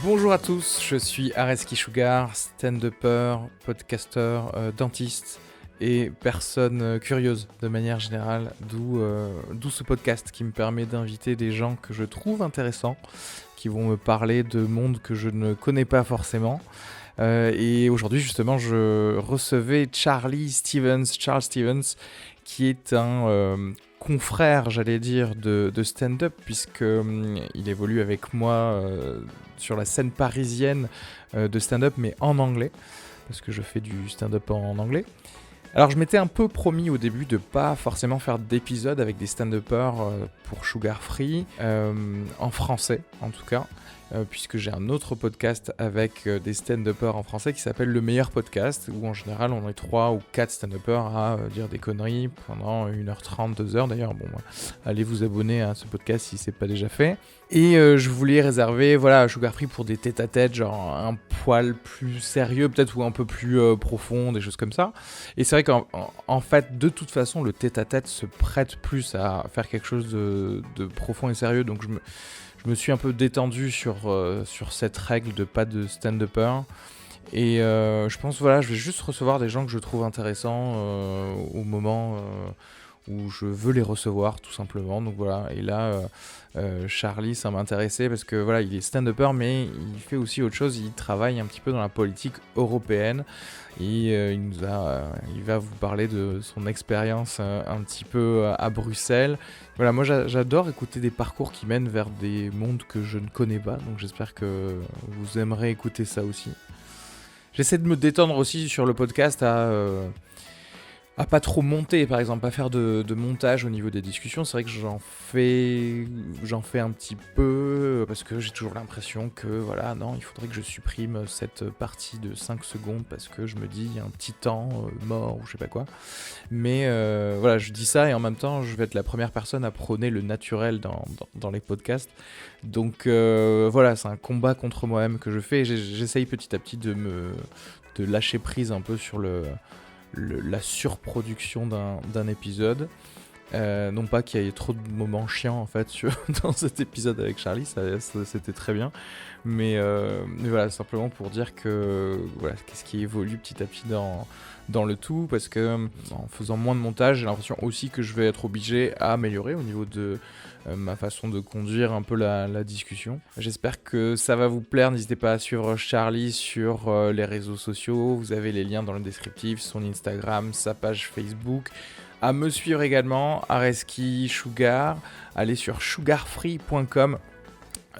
Bonjour à tous, je suis Areski Sugar, stand-upper, podcasteur, dentiste et personne curieuse de manière générale, d'où ce podcast qui me permet d'inviter des gens que je trouve intéressants, qui vont me parler de mondes que je ne connais pas forcément. Et aujourd'hui justement je recevais Charles Stevens, qui est un confrère, j'allais dire, de stand-up, puisque il évolue avec moi sur la scène parisienne de stand-up, mais en anglais, parce que je fais du stand-up en anglais. Alors je m'étais un peu promis au début de pas forcément faire d'épisodes avec des stand-uppers pour Sugar Free, en français en tout cas, puisque j'ai un autre podcast avec des stand-uppers en français qui s'appelle Le Meilleur Podcast, où en général on est 3 ou 4 stand-uppers à dire des conneries pendant 1h30, 2h d'ailleurs. Bon, allez vous abonner à ce podcast si c'est pas déjà fait. Et je voulais réserver Sugar Free pour des tête-à-tête, genre un poil plus sérieux peut-être, ou un peu plus profond, des choses comme ça. Et c'est vrai qu'en fait, de toute façon, le tête-à-tête se prête plus à faire quelque chose de profond et sérieux, donc je me suis un peu détendu sur cette règle de pas de stand-upper. Et je pense, je vais juste recevoir des gens que je trouve intéressants au moment où je veux les recevoir, tout simplement. Donc voilà, et là, Charlie, ça m'intéressait parce que voilà, il est stand-upper, mais il fait aussi autre chose. Il travaille un petit peu dans la politique européenne. Et il va vous parler de son expérience un petit peu à Bruxelles. Voilà, moi j'adore écouter des parcours qui mènent vers des mondes que je ne connais pas, donc j'espère que vous aimerez écouter ça aussi. J'essaie de me détendre aussi sur le podcast à pas trop monter, par exemple, pas faire de montage au niveau des discussions. C'est vrai que j'en fais un petit peu, parce que j'ai toujours l'impression que, voilà, non, il faudrait que je supprime cette partie de 5 secondes, parce que je me dis, il y a un petit temps mort, ou je sais pas quoi. Mais voilà, je dis ça, et en même temps, je vais être la première personne à prôner le naturel dans les podcasts. Donc voilà, c'est un combat contre moi-même que je fais, et j'essaye petit à petit de lâcher prise un peu sur la surproduction d'un épisode. Non pas qu'il y ait trop de moments chiants en fait dans cet épisode avec Charlie, ça c'était très bien, mais voilà, simplement pour dire que voilà, qu'est-ce qui évolue petit à petit dans le tout, parce que en faisant moins de montage, j'ai l'impression aussi que je vais être obligé à améliorer au niveau de ma façon de conduire un peu la discussion. J'espère que ça va vous plaire. N'hésitez pas à suivre Charlie sur les réseaux sociaux. Vous avez les liens dans le descriptif, son Instagram, sa page Facebook. À me suivre également, Areski Sugar. Allez sur sugarfree.com,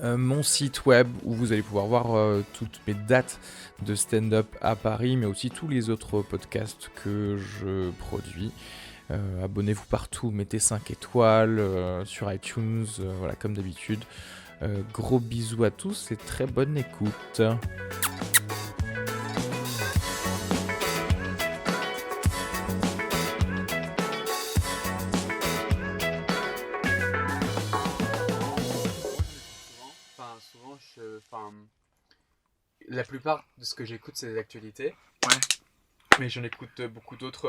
mon site web où vous allez pouvoir voir toutes mes dates de stand-up à Paris, mais aussi tous les autres podcasts que je produis. Abonnez-vous partout, mettez 5 étoiles sur iTunes, voilà, comme d'habitude. Gros bisous à tous et très bonne écoute. La plupart de ce que j'écoute, c'est des actualités. Ouais. Mais j'en écoute beaucoup d'autres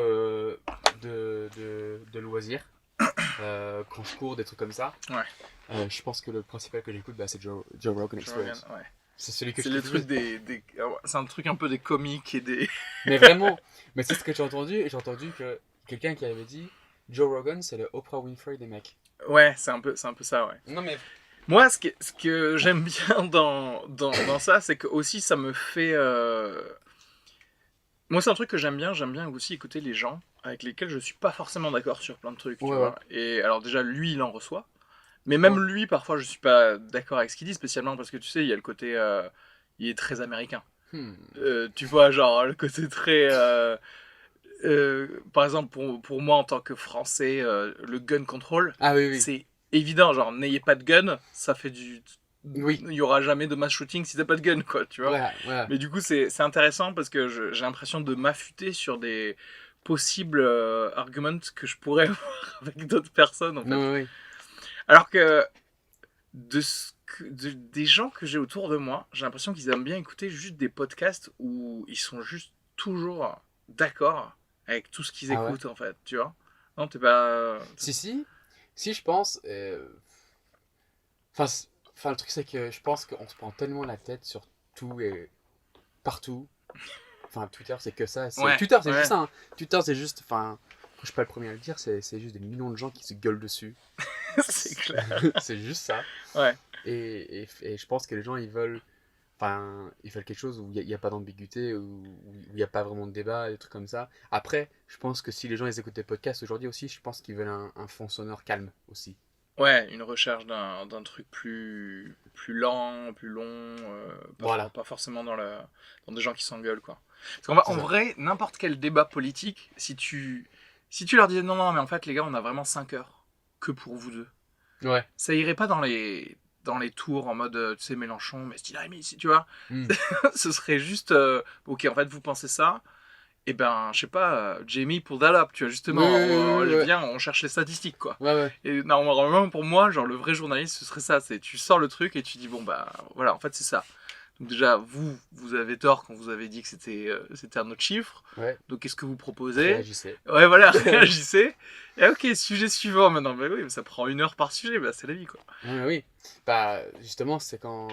de loisirs. Quand je cours, des trucs comme ça. Ouais. Je pense que le principal que j'écoute, c'est Joe Rogan Experience. Ouais. C'est celui que c'est je le kiffe. truc c'est un truc un peu des comiques et des... Mais vraiment. Mais c'est ce que j'ai entendu. J'ai entendu que quelqu'un qui avait dit Joe Rogan, c'est le Oprah Winfrey des mecs. Ouais, c'est un peu ça, ouais. Non mais... Moi, ce que j'aime bien dans ça, c'est que aussi ça me fait... Moi, c'est un truc que j'aime bien aussi écouter les gens avec lesquels je suis pas forcément d'accord sur plein de trucs, tu vois. Et alors déjà, lui, il en reçoit. Mais même lui, parfois, je suis pas d'accord avec ce qu'il dit, spécialement parce que tu sais, il y a le côté... il est très américain. Tu vois, genre, le côté très... par exemple, pour moi, en tant que Français, le gun control, c'est évident. Genre, n'ayez pas de gun, ça fait du... Oui. Il n'y aura jamais de mass shooting si t'as pas de gun, quoi, tu vois. Ouais. Mais du coup, c'est intéressant parce que j'ai l'impression de m'affûter sur des possibles arguments que je pourrais avoir avec d'autres personnes, en fait. Oui. Alors que des gens que j'ai autour de moi, j'ai l'impression qu'ils aiment bien écouter juste des podcasts où ils sont juste toujours d'accord avec tout ce qu'ils écoutent, en fait, tu vois. Non, t'es pas... Si, je pense... Enfin, Enfin, le truc, c'est que je pense qu'on se prend tellement la tête sur tout et partout. Enfin, Twitter, c'est que ça. Ouais, Twitter, c'est ouais. juste ça. Hein. Twitter, c'est juste. Enfin, je suis pas le premier à le dire, c'est juste des millions de gens qui se gueulent dessus. C'est clair. C'est juste ça. Ouais. Et je pense que les gens, ils veulent. Enfin, ils veulent quelque chose où il n'y a, pas d'ambiguïté, où il n'y a pas vraiment de débat, des trucs comme ça. Après, je pense que si les gens ils écoutent des podcasts aujourd'hui aussi, je pense qu'ils veulent un fond sonore calme aussi. Ouais, une recherche d'un truc plus lent, plus long, Voilà. pas forcément dans des gens qui s'engueulent, quoi. Parce qu'en vrai, n'importe quel débat politique, si tu leur disais non, mais en fait, les gars, on a vraiment 5 heures que pour vous deux, Ouais. ça irait pas dans les tours en mode, tu sais, Mélenchon, mais style, si tu vois, ce serait juste, ok, en fait, vous pensez ça, et ben, je sais pas, Jamie pull that up, tu vois, justement, viens, on cherche les statistiques, quoi. Ouais. Et normalement, pour moi, genre, le vrai journaliste, ce serait ça, c'est tu sors le truc et tu dis, bon, bah, voilà, en fait, c'est ça. Donc déjà, vous avez tort quand vous avez dit que c'était un autre chiffre. Ouais. Donc, qu'est-ce que vous proposez? Réagissez. Ouais, voilà, réagissez. Et ok, sujet suivant maintenant. Bah oui, ça prend 1 heure par sujet, bah c'est la vie, quoi. Oui. Bah, justement, c'est quand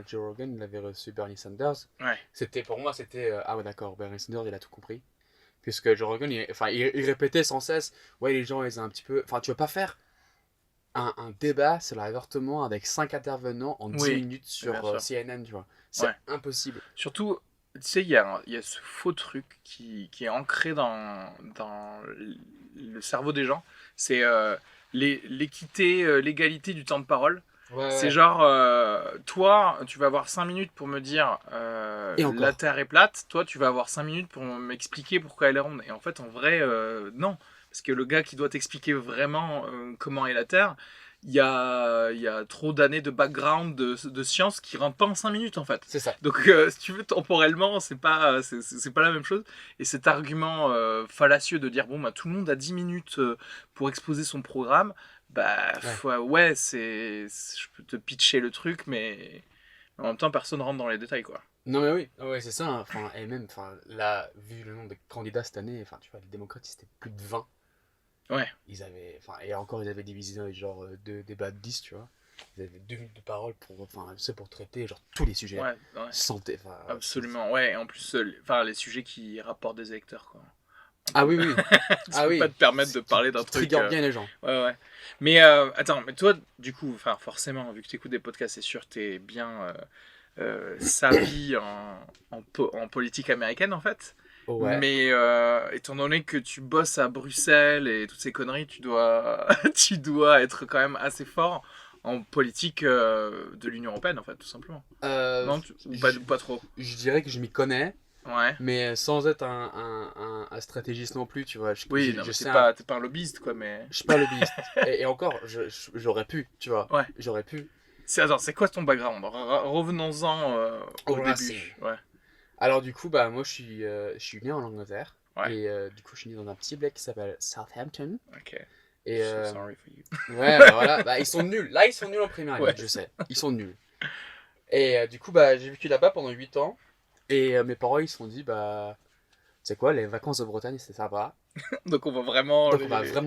Joe Rogan il avait reçu Bernie Sanders. Ouais. Pour moi, c'était ah ouais, d'accord, Bernie Sanders, il a tout compris. Puisque Joe Rogan, il répétait sans cesse, ouais, les gens, ils ont un petit peu. Enfin, tu veux pas faire un débat sur l'avortement avec 5 intervenants en 10 minutes sur CNN, tu vois. C'est impossible. Surtout, tu sais, il y a ce faux truc qui est ancré dans le cerveau des gens. C'est l'équité, l'égalité du temps de parole. C'est genre, toi, tu vas avoir 5 minutes pour me dire la Terre est plate. Toi, tu vas avoir 5 minutes pour m'expliquer pourquoi elle est ronde. Et en fait, en vrai, non. Parce que le gars qui doit t'expliquer vraiment comment est la Terre, il y a trop d'années de background de science qui rentrent pas en 5 minutes, en fait. C'est ça. Donc, si tu veux, temporellement, c'est pas la même chose. Et cet argument fallacieux de dire, bon, bah, tout le monde a 10 minutes pour exposer son programme, bah, je peux te pitcher le truc, mais en même temps, personne rentre dans les détails, quoi. Non, mais oui, ouais, c'est ça. Hein. Enfin, et même, là, vu le nombre de candidats cette année, enfin, tu vois, les démocrates, c'était plus de 20. Ouais. Ils avaient divisé dans genre 2 débats de 10, tu vois. Ils avaient 2 minutes de parole pour traiter genre tous les sujets. Ouais. Santé, absolument, ouais. Et en plus, les sujets qui rapportent des électeurs, quoi. Ah oui. Tu peux pas te permettre de parler d'un truc. Trigger bien les gens. Ouais. Mais attends, mais toi, du coup, forcément, vu que tu écoutes des podcasts, c'est sûr que t'es bien savi en politique américaine, en fait. Ouais. Mais étant donné que tu bosses à Bruxelles et toutes ces conneries, tu dois être quand même assez fort en politique de l'Union Européenne, en fait, tout simplement. Non, pas trop. Je dirais que je m'y connais. Ouais. Mais sans être un stratégiste non plus, tu vois. T'es pas un lobbyiste, quoi, mais... Je suis pas lobbyiste. et encore, j'aurais pu, tu vois. Ouais. J'aurais pu. C'est quoi ton background? Revenons-en au début. Ouais. Alors du coup, bah moi je suis né en Angleterre. Ouais. Et du coup, je suis né dans un petit bled qui s'appelle Southampton. Ok. Et So sorry for you. ouais, bah voilà. Bah, ils sont nuls. Là, ils sont nuls en primaire, Ouais. je sais. Ils sont nuls. Et du coup, bah j'ai vécu là-bas pendant 8 ans. Et mes parents, ils se sont dit, bah, tu sais quoi, les vacances de Bretagne, c'est sympa. Donc on va vraiment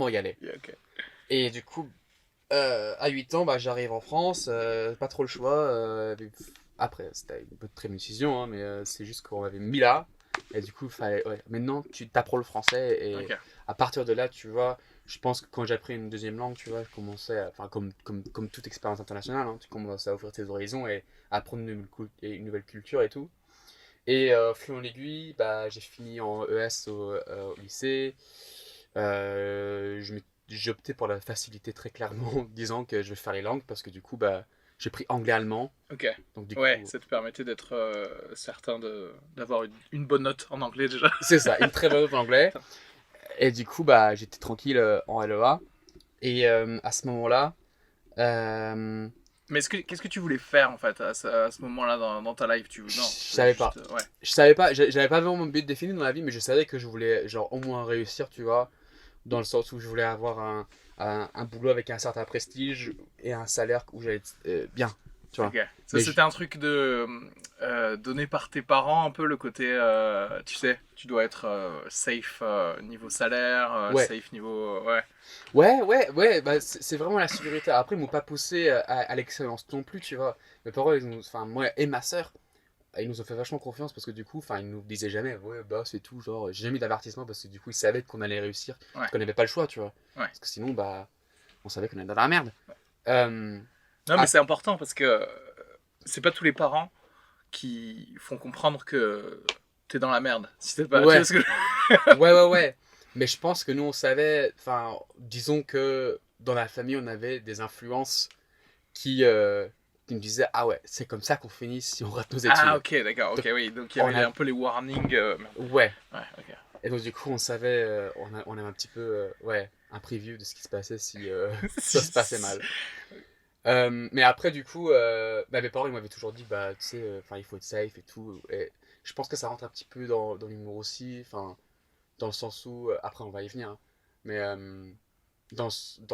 y aller. Yeah, okay. Et du coup, à 8 ans, bah, j'arrive en France, pas trop le choix. Après, c'était une peu très bonne décision, hein, mais c'est juste qu'on m'avait mis là. Et du coup, maintenant, tu t'apprends le français. Et à partir de là, tu vois, je pense que quand j'ai appris une deuxième langue, tu vois, je commençais, comme toute expérience internationale, hein, tu commences à ouvrir tes horizons et à apprendre une nouvelle culture et tout. Et fil en aiguille, bah, j'ai fini en ES au lycée. J'ai opté pour la facilité très clairement en disant que je vais faire les langues parce que du coup, bah, j'ai pris anglais-allemand. Ok. Donc, ça te permettait d'être certain d'avoir une bonne note en anglais déjà. C'est ça, une très bonne note en anglais. Et du coup, bah, j'étais tranquille en LEA. Et à ce moment-là... Mais qu'est-ce que tu voulais faire en fait à ce moment-là dans ta life? Je savais pas. Je savais pas, j'avais pas vraiment mon but défini dans la vie, mais je savais que je voulais genre au moins réussir, tu vois, dans le sens où je voulais avoir un boulot avec un certain prestige et un salaire où j'allais être bien, Tu vois. Ok. Ça, Mais c'était un truc donné par tes parents, un peu le côté, tu sais, tu dois être safe niveau salaire, Ouais. safe niveau. Ouais. Ouais, bah, c'est vraiment la sécurité. Après, ils m'ont pas poussé à l'excellence non plus, tu vois. Mes parents, enfin, moi et ma sœur, ils nous ont fait vachement confiance parce que du coup, enfin, ils nous disaient jamais, ouais, bah, c'est tout, genre, j'ai jamais mis d'avertissement parce que du coup, ils savaient qu'on allait réussir, Ouais. qu'on n'avait pas le choix, tu vois. Ouais. Parce que sinon, bah, on savait qu'on était dans la merde. Euh, Non, mais ah, c'est important parce que c'est pas tous les parents qui font comprendre que t'es dans la merde. Si t'es pas. Tu vois ouais, ce que je- ouais. Mais je pense que nous, on savait, enfin, disons que dans la famille, on avait des influences qui, euh, qui nous disaient, ah ouais, c'est comme ça qu'on finit si on rate nos Ah, études. ok, d'accord, ok, Donc, oui. Donc il y on avait a, un peu les warnings. Merde. ouais. Ouais, ok. Et donc, du coup, on savait, on avait un petit peu, ouais, un preview de ce qui se passait si ça se passait mal. Mais après, du coup, bah, mes parents, ils m'avaient toujours dit, bah, tu sais, enfin, il faut être safe et tout. Et je pense que ça rentre un petit peu dans l'humour aussi, enfin, dans le sens où, après, on va y venir, hein, mais dans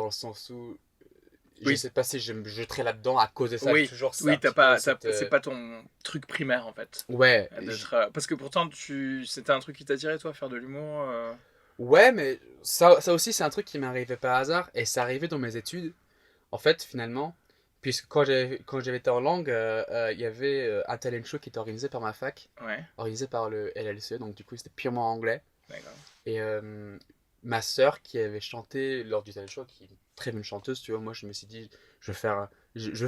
le sens où, je Oui, sais pas si je me jeterais là-dedans à cause de ça, j'ai oui, toujours ça, oui, un petit peu, c'est pas ton truc primaire en fait. ouais, D'être, parce que pourtant, c'était un truc qui t'attirait, toi, faire de l'humour. ouais, mais ça aussi, c'est un truc qui m'est arrivé par hasard, et c'est arrivé dans mes études. En fait, finalement, puisque quand j'avais été en langue, il y avait un talent show qui était organisé par ma fac, Ouais, organisé par le LLCE, donc du coup c'était purement anglais. d'accord. Et ma sœur qui avait chanté lors du talent show, qui est une très bonne chanteuse, tu vois, moi je me suis dit, je veux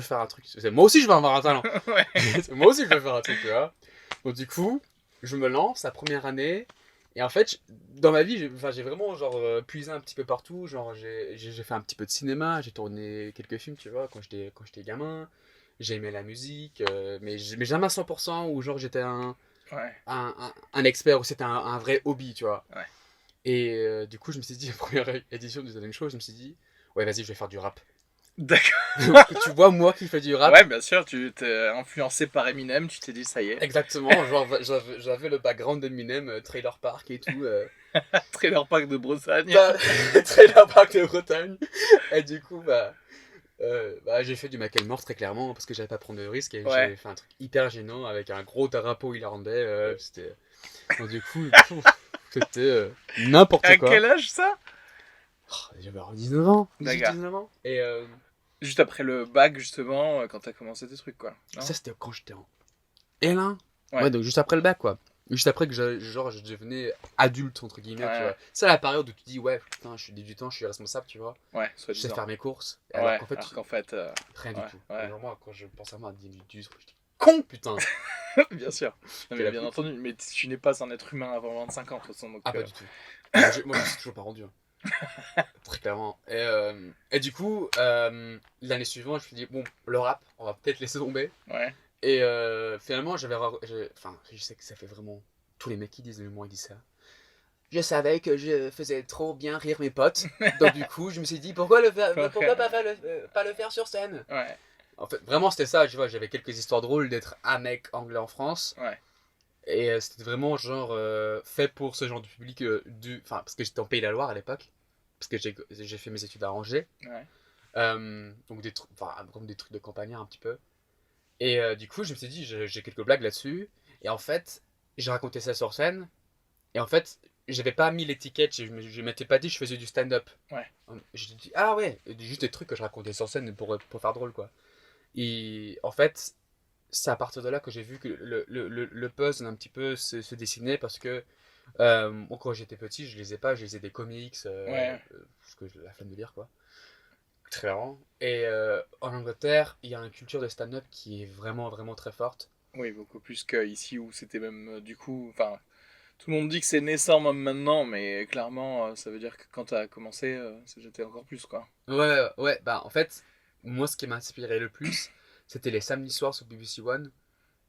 faire un truc. Moi aussi je veux avoir un talent. Ouais. Moi aussi je veux faire un truc, tu vois. Donc du coup, je me lance la première année. Et en fait, dans ma vie, enfin, j'ai vraiment genre puisé un petit peu partout. Genre, j'ai fait un petit peu de cinéma, j'ai tourné quelques films, tu vois, quand j'étais gamin. J'ai aimé la musique, mais jamais à 100% où genre j'étais Ouais, un expert, où c'était un vrai hobby, tu vois. ouais. Et du coup, je me suis dit, première édition du Talent Show, je me suis dit, ouais, vas-y, je vais faire du rap. D'accord. Donc, tu vois, moi qui fais du rap, Ouais, bien sûr, tu t'es influencé par Eminem, tu t'es dit, ça y est. exactement, genre, j'avais le background d'Eminem, Trailer Park et tout. Trailer Park de Bretagne. Bah, Trailer Park de Bretagne. Et du coup, bah, j'ai fait du Macklemore très clairement parce que j'avais pas à prendre de risque et Ouais. j'ai fait un truc hyper gênant avec un gros drapeau irlandais. C'était. Donc, du coup, c'était n'importe À quoi. quel âge ça? J'avais alors 19 ans. D'accord. 19 ans. Et Juste après le bac, justement, quand t'as commencé tes trucs, quoi. Non? ça, c'était quand j'étais en L1. Ouais. Ouais, donc juste après le bac, quoi. Juste après que je devenais adulte, entre guillemets, tu Ouais. vois. C'est la période où tu te dis, ouais, putain, je suis 18 ans, je suis responsable, tu vois. Ouais, Je sais soi-disant. faire mes courses. Ouais, Alors qu'en fait, alors qu'en fait, rien ouais, du tout. ouais. Et genre, moi, quand je pense à moi à 18, je dis, con, putain. bien sûr. Non, Quelle mais la bien foutre. entendu, mais tu n'es pas un être humain avant 25 ans, de toute façon. Donc, Ah, pas du tout. Moi, je me suis toujours pas rendu, hein. Très clairement. Et du coup, l'année suivante, je me suis dit, bon, le rap, on va peut-être laisser tomber. Ouais. Et finalement, enfin, je sais que ça fait vraiment tous les mecs qui disent le moment, ils disent ça. Je savais que je faisais trop bien rire mes potes. Donc du coup, je me suis dit, pourquoi pas le faire sur scène? Ouais. En fait, vraiment, c'était ça, tu vois, j'avais quelques histoires drôles d'être un mec anglais en France. Ouais. Et c'était vraiment genre fait pour ce genre de public, enfin, parce que j'étais en Pays-la-Loire à l'époque. Parce que j'ai fait mes études à Angers. Ouais. Donc des trucs, enfin, comme des trucs de campagnard un petit peu. Et du coup, je me suis dit, j'ai quelques blagues là-dessus. Et en fait, j'ai raconté ça sur scène. Et en fait, j'avais pas mis l'étiquette, je m'étais pas dit que je faisais du stand-up. Ouais. J'ai dit, ah ouais, juste des trucs que je racontais sur scène pour faire drôle, quoi. Et en fait, c'est à partir de là que j'ai vu que le puzzle un petit peu se dessinait parce que moi, quand j'étais petit, je lisais pas, je lisais des comics, Ouais. parce que j'ai la flemme de lire, quoi. Très rarement. Et en Angleterre, il y a une culture de stand-up qui est vraiment, vraiment très forte. Oui, beaucoup plus qu'ici où c'était même du coup. Enfin, tout le monde dit que c'est naissant même maintenant, mais clairement, ça veut dire que quand t'as commencé, c'était encore plus quoi. Ouais, bah en fait, moi ce qui m'a inspiré le plus, c'était les samedis soirs sur BBC One.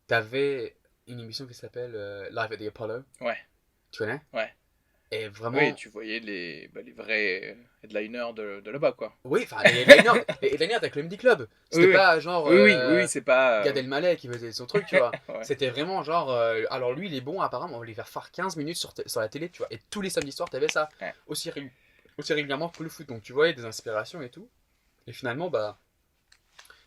T'avais une émission qui s'appelle Live at the Apollo. Ouais. Tu connais? Ouais. Et vraiment. Oui, tu voyais les vrais headliners de là-bas quoi. Oui, enfin, les headliners avec le Comedy Club. C'était Oui, oui. pas genre Oui, c'est pas. Gad Elmaleh qui faisait son truc, tu vois. Ouais. C'était vraiment genre. Alors lui, il est bon, apparemment, on va lui faire 15 minutes sur la télé, tu vois. Et tous les samedis soirs, t'avais ça. Ouais. Aussi régulièrement que le foot. Donc tu voyais des inspirations et tout. Et finalement, bah.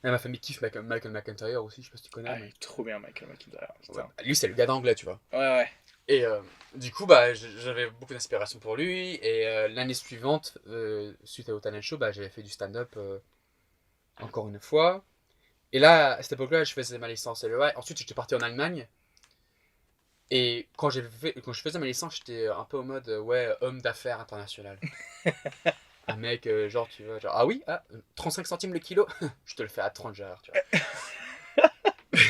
Et ma famille kiffe Michael McIntyre aussi, je sais pas si tu connais. Ah, Mais... il est trop bien, Michael McIntyre. Ouais, lui, c'est le gars d'anglais, tu vois. Ouais. Et du coup, bah, j'avais beaucoup d'inspiration pour lui. Et l'année suivante, suite au talent show, bah, j'avais fait du stand-up encore une fois. Et là, à cette époque-là, je faisais ma licence LEA. Ensuite, j'étais parti en Allemagne. Et quand je faisais ma licence, j'étais un peu en mode, ouais, homme d'affaires international. Un mec, genre, tu vois, genre, ah oui, 35 centimes le kilo, je te le fais à 30 genre, tu vois.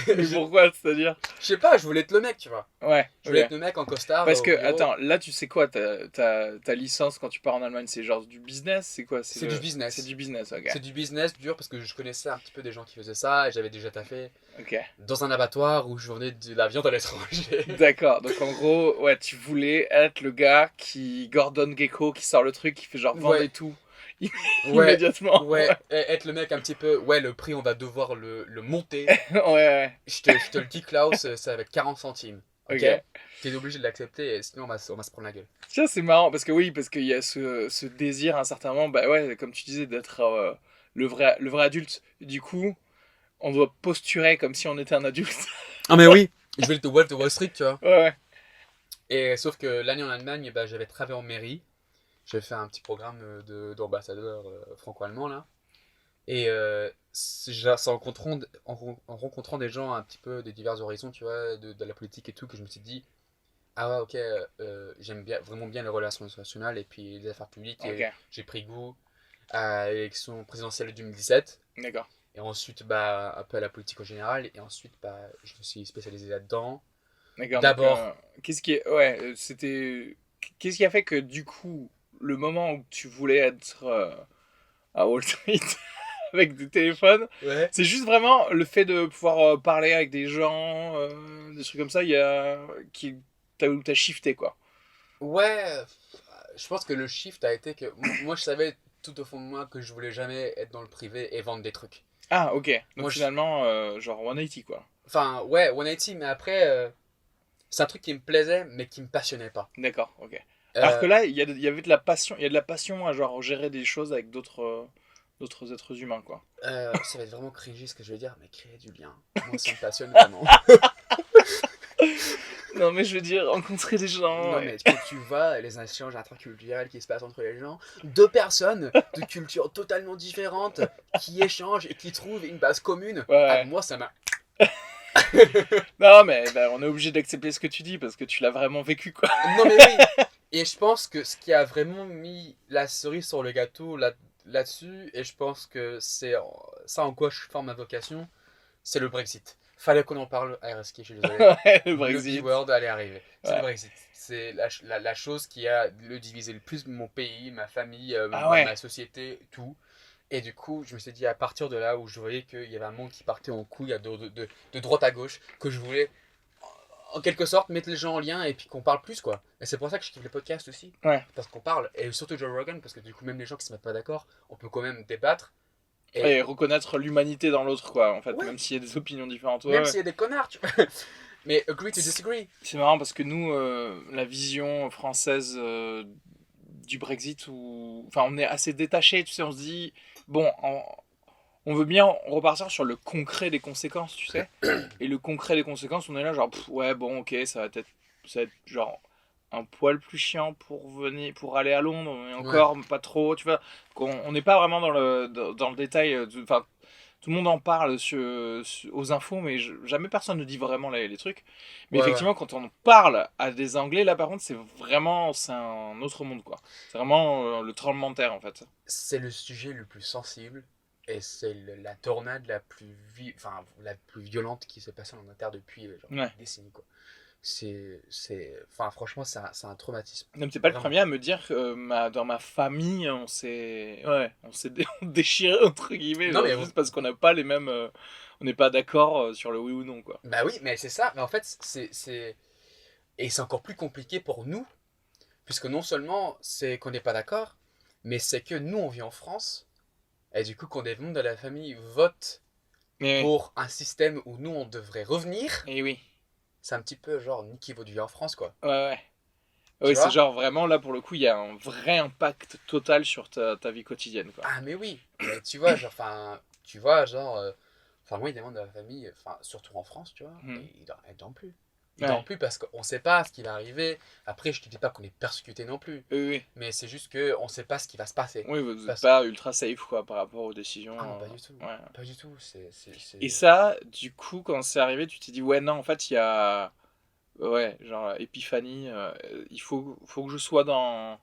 Mais pourquoi, c'est-à-dire? Je sais pas, je voulais être le mec, tu vois. Ouais, Je voulais ok. être le mec en costard. Parce au que, bureau. attends, là, tu sais quoi, ta licence quand tu pars en Allemagne, c'est genre du business? C'est quoi? C'est du business. C'est du business, ok. C'est du business dur parce que je connaissais un petit peu des gens qui faisaient ça et j'avais déjà taffé Ok. dans un abattoir où je vendais de la viande à l'étranger. D'accord, donc en gros, ouais, tu voulais être le gars qui, Gordon Gekko, qui sort le truc, qui fait genre vendre Ouais. et tout. Ouais, Immédiatement. ouais, être le mec un petit peu, ouais, le prix on va devoir le monter. Ouais. Je te le dis, Klaus, ça va être 40 centimes. Ok? Ok. T'es obligé de l'accepter et sinon on va se prendre la gueule. Tiens, c'est marrant, parce que oui, parce qu'il y a ce désir à un certain moment, bah ouais, comme tu disais, d'être le vrai adulte. Du coup, on doit posturer comme si on était un adulte. Ah, mais oui! Je vais le Wolf de Wall Street, tu vois. Ouais. Et sauf que l'année en Allemagne, bah, j'avais travaillé en mairie. J'avais fait un petit programme d'ambassadeur franco-allemand là. Et c'est en rencontrant des gens un petit peu des divers horizons, tu vois, de la politique et tout, que je me suis dit, ah ouais, ok, j'aime bien, vraiment bien les relations internationales et puis les affaires publiques. Et Ok. j'ai pris goût à l'élection présidentielle de 2017. D'accord. Et ensuite, bah, un peu à la politique en général. Et ensuite, bah, je me suis spécialisé là-dedans. D'accord. D'abord. Donc, qu'est-ce qui est... Ouais, c'était... Qu'est-ce qui a fait que du coup, le moment où tu voulais être à Wall Street avec des téléphones, Ouais. c'est juste vraiment le fait de pouvoir parler avec des gens, des trucs comme ça, il y a... où t'as shifté, quoi. Ouais, je pense que le shift a été que moi, je savais tout au fond de moi que je voulais jamais être dans le privé et vendre des trucs. Ah, ok. Donc Moi, finalement, genre 180, quoi. Enfin, ouais, 180, mais après, c'est un truc qui me plaisait, mais qui me passionnait pas. D'accord, ok. Alors que Euh, là, il y avait de la passion, il y a de la passion à genre gérer des choses avec d'autres êtres humains, quoi. ça va être vraiment cringy ce que je vais dire, mais créer du lien. Moi, ça me passionne vraiment. Non, mais je veux dire, rencontrer des gens. Non, mais quand tu vois les échanges interculturels qui se passent entre les gens, deux personnes de cultures totalement différentes qui échangent et qui trouvent une base commune, Ouais. moi, ça m'a. Non, mais bah, on est obligé d'accepter ce que tu dis parce que tu l'as vraiment vécu, quoi. Non, mais oui! Et je pense que ce qui a vraiment mis la cerise sur le gâteau là-dessus, et je pense que c'est ça en quoi je forme ma vocation, c'est le Brexit. Fallait qu'on en parle à RSK, je suis désolé. Ouais, le Le Brexit. B-word allait arriver. C'est Ouais. le Brexit. C'est la chose qui a le divisé le plus mon pays, ma famille, Ah ouais. ma société, tout. Et du coup, je me suis dit à partir de là où je voyais qu'il y avait un monde qui partait en couille de droite à gauche, que je voulais en quelque sorte mettre les gens en lien et puis qu'on parle plus quoi. Et c'est pour ça que je kiffe les podcasts aussi. Ouais. Parce qu'on parle. Et surtout Joe Rogan, parce que du coup, même les gens qui se mettent pas d'accord, on peut quand même débattre. Et reconnaître l'humanité dans l'autre, quoi, en fait, Ouais. même s'il y a des opinions différentes. Ouais, Même ouais. s'il y a des connards, tu vois. Mais agree to disagree. C'est marrant parce que nous, la vision française du Brexit, enfin, on est assez détaché, tu sais, on se dit, bon, on veut bien repartir sur le concret des conséquences, tu sais. Et le concret des conséquences, on est là, genre, ouais, bon, ok, ça va être genre un poil plus chiant pour aller à Londres, mais encore pas trop, tu vois. On n'est pas vraiment dans le détail, enfin, tout le monde en parle aux infos, mais jamais personne ne dit vraiment les trucs. Mais Ouais, effectivement, quand on parle à des Anglais, là par contre, c'est un autre monde, quoi. C'est vraiment le tremblement de terre, en fait. C'est le sujet le plus sensible et c'est la tornade la plus la plus violente qui s'est passée en Angleterre depuis genre, Ouais. des décennies quoi. Enfin franchement c'est un traumatisme. Non, mais t'es pas le Vraiment. premier à me dire que dans ma famille, on s'est déchiré entre guillemets, Non, genre, mais juste parce qu'on n'a pas les mêmes, on n'est pas d'accord sur le oui ou non, quoi. Bah oui, mais c'est ça. Mais en fait et c'est encore plus compliqué pour nous puisque non seulement c'est qu'on n'est pas d'accord, mais c'est que nous on vit en France et du coup quand des membres de la famille votent Mais pour un système où nous on devrait revenir, et oui, c'est un petit peu genre niquer votre vie en France quoi. ouais. Tu Oui, c'est vois? genre vraiment là pour le coup, il y a un vrai impact total sur ta vie quotidienne, quoi. Ah mais oui, mais tu vois genre Enfin, moi, il demande à la famille, enfin, surtout en France, tu vois, et il dort plus. Il Ouais. dort plus parce qu'on sait pas ce qui va arriver. Après, je te dis pas qu'on est persécuté non plus. Oui. Mais c'est juste qu'on sait pas ce qui va se passer. Oui, vous n'êtes Parce- pas ultra safe quoi, par rapport aux décisions. Ah non, pas du tout. Ouais. Pas du tout. Et ça, du coup, quand c'est arrivé, tu t'es dit, ouais, non, en fait, il y a. Ouais, genre, épiphanie, faut que je sois dans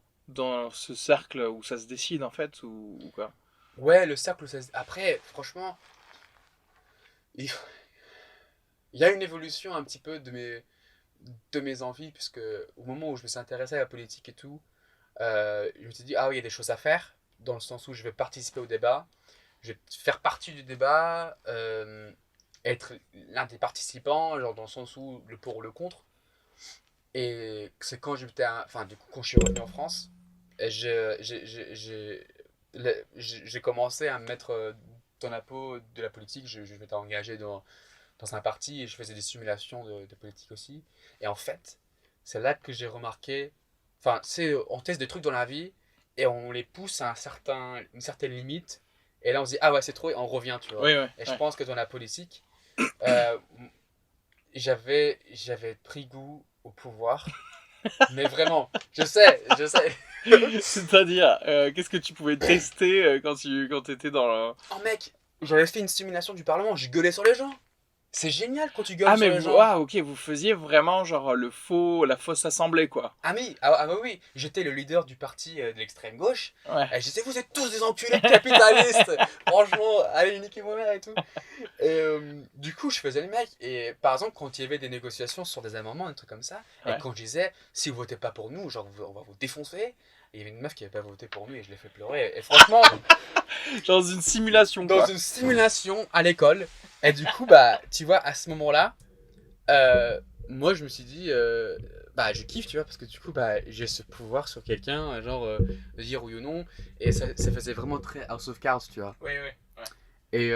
ce cercle où ça se décide, en fait, ou quoi. Ouais, le cercle, après, franchement, il il y a une évolution un petit peu de mes envies, puisque au moment où je me suis intéressé à la politique et tout, je me suis dit, ah oui, il y a des choses à faire, dans le sens où je vais participer au débat, je vais faire partie du débat, être l'un des participants, genre dans le sens où le pour ou le contre. Et c'est quand enfin, du coup, quand je suis revenu en France, et j'ai commencé à me mettre dans la peau de la politique. Je m'étais engagé dans un parti et je faisais des simulations de politique aussi. Et en fait, c'est là que j'ai remarqué, enfin, on teste des trucs dans la vie et on les pousse à une certaine limite. Et là, on se dit, ah ouais, c'est trop, et on revient, tu vois. Oui, Et je pense que dans la politique, euh, j'avais pris goût au pouvoir. Mais vraiment, je sais. C'est-à-dire, qu'est-ce que tu pouvais tester quand t'étais dans le... Oh mec, j'avais fait une simulation du Parlement, je gueulais sur les gens. C'est génial quand tu gueules Ah, sur mais les vous, gens. ah, ok, vous faisiez vraiment genre la fausse assemblée, quoi. Oui, j'étais le leader du parti de l'extrême gauche. Ouais. Et je disais, vous êtes tous des enculés capitalistes. Franchement, allez, niquez vos mères et tout. Et du coup, je faisais le mec. Et par exemple, quand il y avait des négociations sur des amendements, des trucs comme ça, Ouais. et quand je disais, si vous votez pas pour nous, genre, on va vous défoncer. Et il y avait une meuf qui n'avait pas voté pour nous et je l'ai fait pleurer. Et franchement, Genre dans une simulation, dans quoi. une simulation à l'école. Et du coup, bah, tu vois, à ce moment-là, moi, je me suis dit, bah, je kiffe, tu vois, parce que du coup, bah, j'ai ce pouvoir sur quelqu'un, genre, de dire oui ou non. Et ça faisait vraiment très House of Cards, tu vois. Oui. Et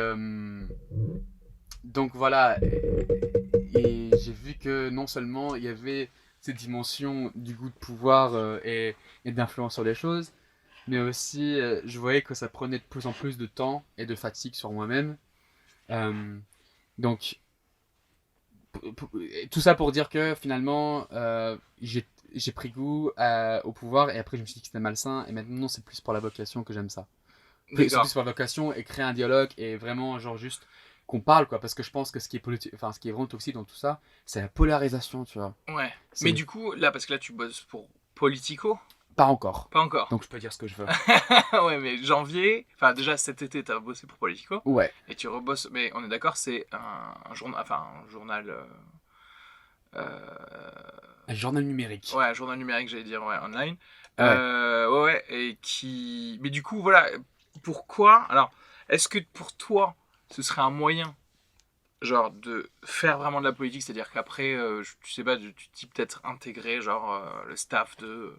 donc voilà, et j'ai vu que non seulement il y avait cette dimension du goût de pouvoir et d'influence sur les choses, mais aussi je voyais que ça prenait de plus en plus de temps et de fatigue sur moi-même. Donc tout ça pour dire que finalement j'ai pris goût au pouvoir et après je me suis dit que c'était malsain et maintenant c'est plus pour la vocation que j'aime ça. C'est plus pour la vocation et créer un dialogue et vraiment genre juste qu'on parle quoi, parce que je pense que ce qui est vraiment toxique dans tout ça, c'est la polarisation, tu vois. Ouais. Mais du coup, là, parce que là, tu bosses pour Politico. Pas encore. Pas encore. Donc je peux dire ce que je veux. Ouais, mais janvier, enfin déjà cet été, t'as bossé pour Politico. Ouais. Et tu rebosses, mais on est d'accord, c'est un journal, enfin un journal. Un journal numérique. Ouais, un journal numérique, j'allais dire, ouais, online. Ouais. Ouais, et qui. Mais du coup, voilà, pourquoi. Alors, est-ce que pour toi, ce serait un moyen, genre, de faire vraiment de la politique, c'est-à-dire qu'après, tu sais pas, tu t'y peut-être intégrer, genre, le staff de.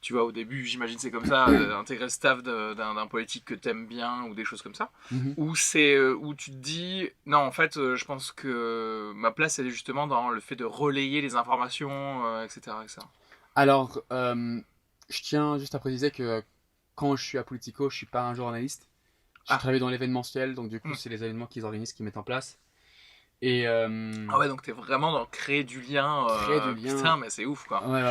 Tu vois, au début, j'imagine c'est comme ça, intégrer le staff d'un politique que t'aimes bien ou des choses comme ça. Mhm. Ou c'est où tu te dis, non, en fait, je pense que ma place, elle est justement dans le fait de relayer les informations, etc., etc. Alors, je tiens juste à préciser que quand je suis à Politico, je suis pas un journaliste. Je travaille dans l'événementiel, donc du coup, c'est les événements qu'ils organisent, qu'ils mettent en place. Et ah ouais, donc t'es vraiment dans créer du lien. Créer du lien. Putain, mais c'est ouf, quoi. Ouais.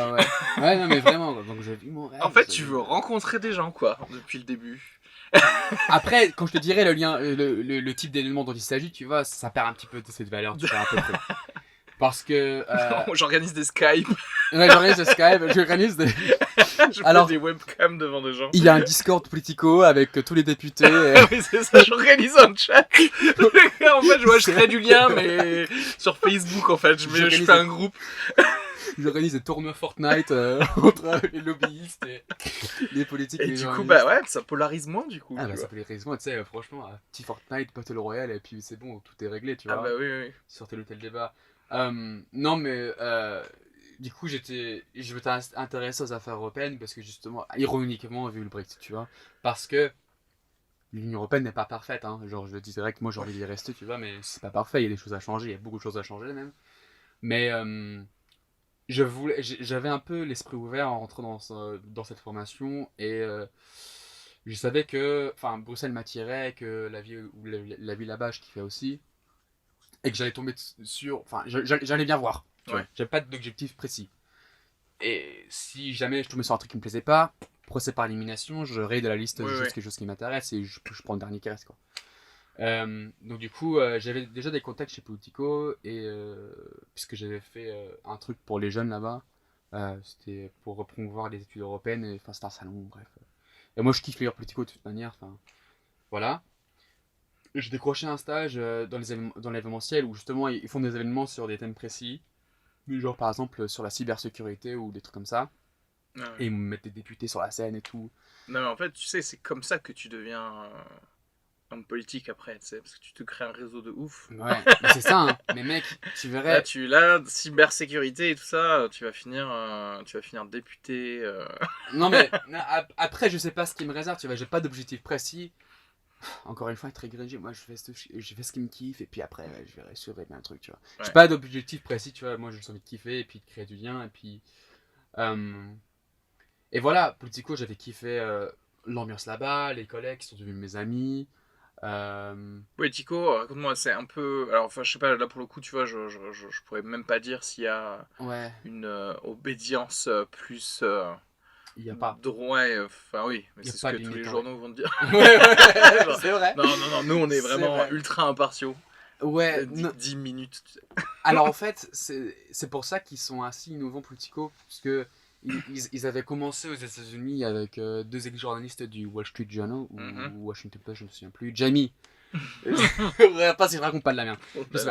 Ouais, non, mais vraiment. Donc j'ai vu mon rêve. En fait, tu veux rencontrer des gens, quoi, depuis le début. Après, quand je te dirai le lien, le type d'événement dont il s'agit, tu vois, ça perd un petit peu de cette valeur, tu vois, un peu de truc. Parce que. J'organise des Skype. Ouais, j'organise des Skype, j'organise des. Je fais des webcams devant des gens. Il y a un Discord Politico avec tous les députés. Oui, c'est ça, j'organise un chat. En fait, je crée du lien, mais sur Facebook, en fait, je fais un groupe. J'organise des tournois Fortnite entre les lobbyistes et les politiques. Et du coup, bah ouais, ça polarise moins, du coup. Ah bah ça polarise moins, tu sais, franchement, un petit Fortnite, Battle Royale, et puis c'est bon, tout est réglé, tu vois. Ah bah oui. Sur tel ou tel débat. Non, mais du coup, je m'étais intéressé aux affaires européennes parce que justement, ironiquement, vu le Brexit, tu vois, parce que l'Union européenne n'est pas parfaite, hein. Genre, je le dis direct, moi j'ai envie d'y rester, tu vois, mais c'est pas parfait, il y a des choses à changer, il y a beaucoup de choses à changer même. Mais j'avais un peu l'esprit ouvert en rentrant dans cette formation et je savais que Bruxelles m'attirait, que la vie là-bas, je kiffais aussi. Et que j'allais tomber sur. Enfin, j'allais bien voir. Tu vois. J'avais pas d'objectif précis. Et si jamais je tombais sur un truc qui me plaisait pas, procès par élimination, je raye de la liste juste quelque chose qui m'intéresse et je prends le dernier qui reste, quoi. Donc du coup, j'avais déjà des contacts chez Politico et puisque j'avais fait un truc pour les jeunes là-bas, c'était pour promouvoir les études européennes, et enfin c'était un salon, bref. Et moi je kiffe lire Politico de toute manière, enfin voilà. J'ai décroché un stage dans l'événementiel où justement ils font des événements sur des thèmes précis, genre par exemple sur la cybersécurité ou des trucs comme ça. Ouais. Et ils me mettent des députés sur la scène et tout. Non, mais en fait, tu sais, c'est comme ça que tu deviens homme politique après, tu sais, parce que tu te crées un réseau de ouf. Ouais, mais c'est ça, hein. Mais mec, tu verrais. Là, cybersécurité et tout ça, tu vas finir député. Non, mais après, je sais pas ce qui me réserve, tu vois, j'ai pas d'objectif précis. Encore une fois, être agrégé, moi je fais ce qui me kiffe et puis après, je verrai sur bien un truc, tu vois. Ouais. J'ai pas d'objectif précis, tu vois, moi j'ai juste envie de kiffer et puis de créer du lien et puis. Et voilà, Politico, j'avais kiffé l'ambiance là-bas, les collègues qui sont devenus mes amis. Politico, raconte-moi, c'est un peu. Alors, enfin, je sais pas, là pour le coup, tu vois, je pourrais même pas dire s'il y a une obédience plus. Il n'y a pas. Enfin oui, mais c'est ce que tous les journaux vont te dire. Ouais, c'est vrai. Non, nous on est vraiment ultra impartiaux. Ouais. 10 minutes. Tu sais. Alors en fait, c'est pour ça qu'ils sont assez innovants Politico, parce que ils avaient commencé aux États-Unis avec deux ex-journalistes du Wall Street Journal ou Washington Post, je ne me souviens plus. Jamie. Pas si je raconte pas de la merde.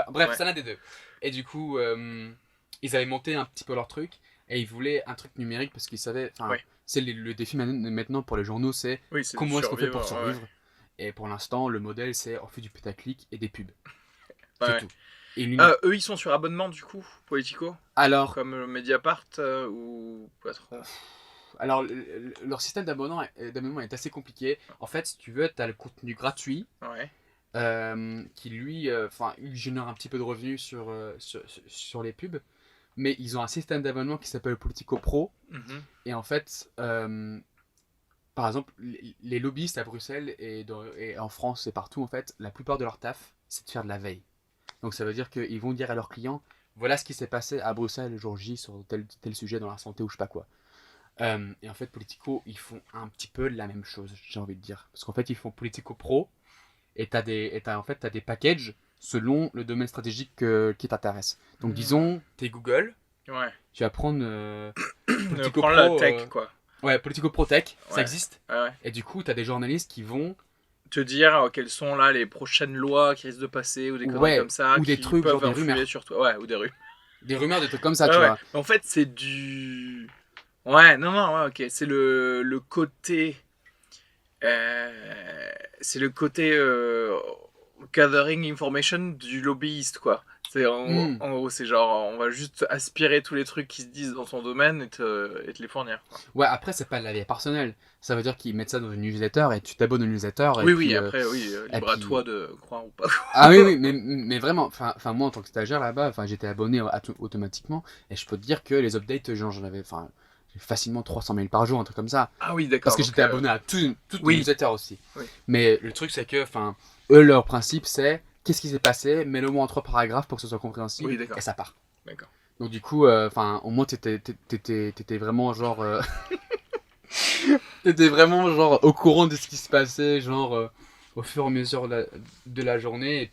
Bref, ça l'un des deux. Et du coup, ils avaient monté un petit peu leur truc et ils voulaient un truc numérique parce qu'ils savaient. C'est le défi maintenant pour les journaux, c'est comment est-ce qu'on fait pour survivre. Et pour l'instant, le modèle, c'est on fait du putaclic et des pubs. C'est tout. Eux, ils sont sur abonnement du coup, Politico. Alors, comme Mediapart ou pas trop. Alors, leur système d'abonnement est assez compliqué. En fait, si tu veux, tu as le contenu gratuit qui, lui, génère un petit peu de revenus sur les pubs. Mais ils ont un système d'abonnement qui s'appelle Politico Pro. Et en fait, par exemple, les lobbyistes à Bruxelles et en France et partout, en fait, la plupart de leur taf, c'est de faire de la veille. Donc ça veut dire qu'ils vont dire à leurs clients, voilà ce qui s'est passé à Bruxelles le jour J sur tel sujet dans la santé ou je sais pas quoi. Et en fait, Politico, ils font un petit peu la même chose, j'ai envie de dire. Parce qu'en fait, ils font Politico Pro et t'as des packages selon le domaine stratégique qui t'intéresse. Donc disons, t'es Google, tu vas prendre Politico Pro, la tech, quoi. Ouais, Politico Pro Tech, ça existe. Et du coup, t'as des journalistes qui vont te dire quelles sont là les prochaines lois qui risquent de passer ou des conneries comme ça, ou des trucs peuvent genre des rumeurs sur toi, ou des rumeurs. Des rumeurs, des trucs comme ça, tu vois. En fait, c'est du ok, c'est le côté c'est le côté gathering information du lobbyiste, quoi. C'est en gros, c'est genre, on va juste aspirer tous les trucs qui se disent dans son domaine et te les fournir, quoi. Ouais, après, c'est pas de la vie personnelle. Ça veut dire qu'ils mettent ça dans une newsletter et tu t'abonnes aux newsletter. Après, libre à toi de croire ou pas. Ah oui, mais vraiment, enfin, moi en tant que stagiaire là-bas, j'étais abonné automatiquement et je peux te dire que les updates, genre, j'en avais, facilement 300 000 par jour, un truc comme ça. Ah oui, d'accord. Parce que j'étais abonné à toutes les newsletters aussi. Oui. Mais le truc, c'est que, eux, leur principe, c'est qu'est-ce qui s'est passé, mets-le moins en 3 paragraphes pour que ce soit compréhensible, et ça part. D'accord. Donc du coup, au moins, t'étais vraiment genre... t'étais vraiment genre au courant de ce qui se passait, genre au fur et à mesure de la journée, et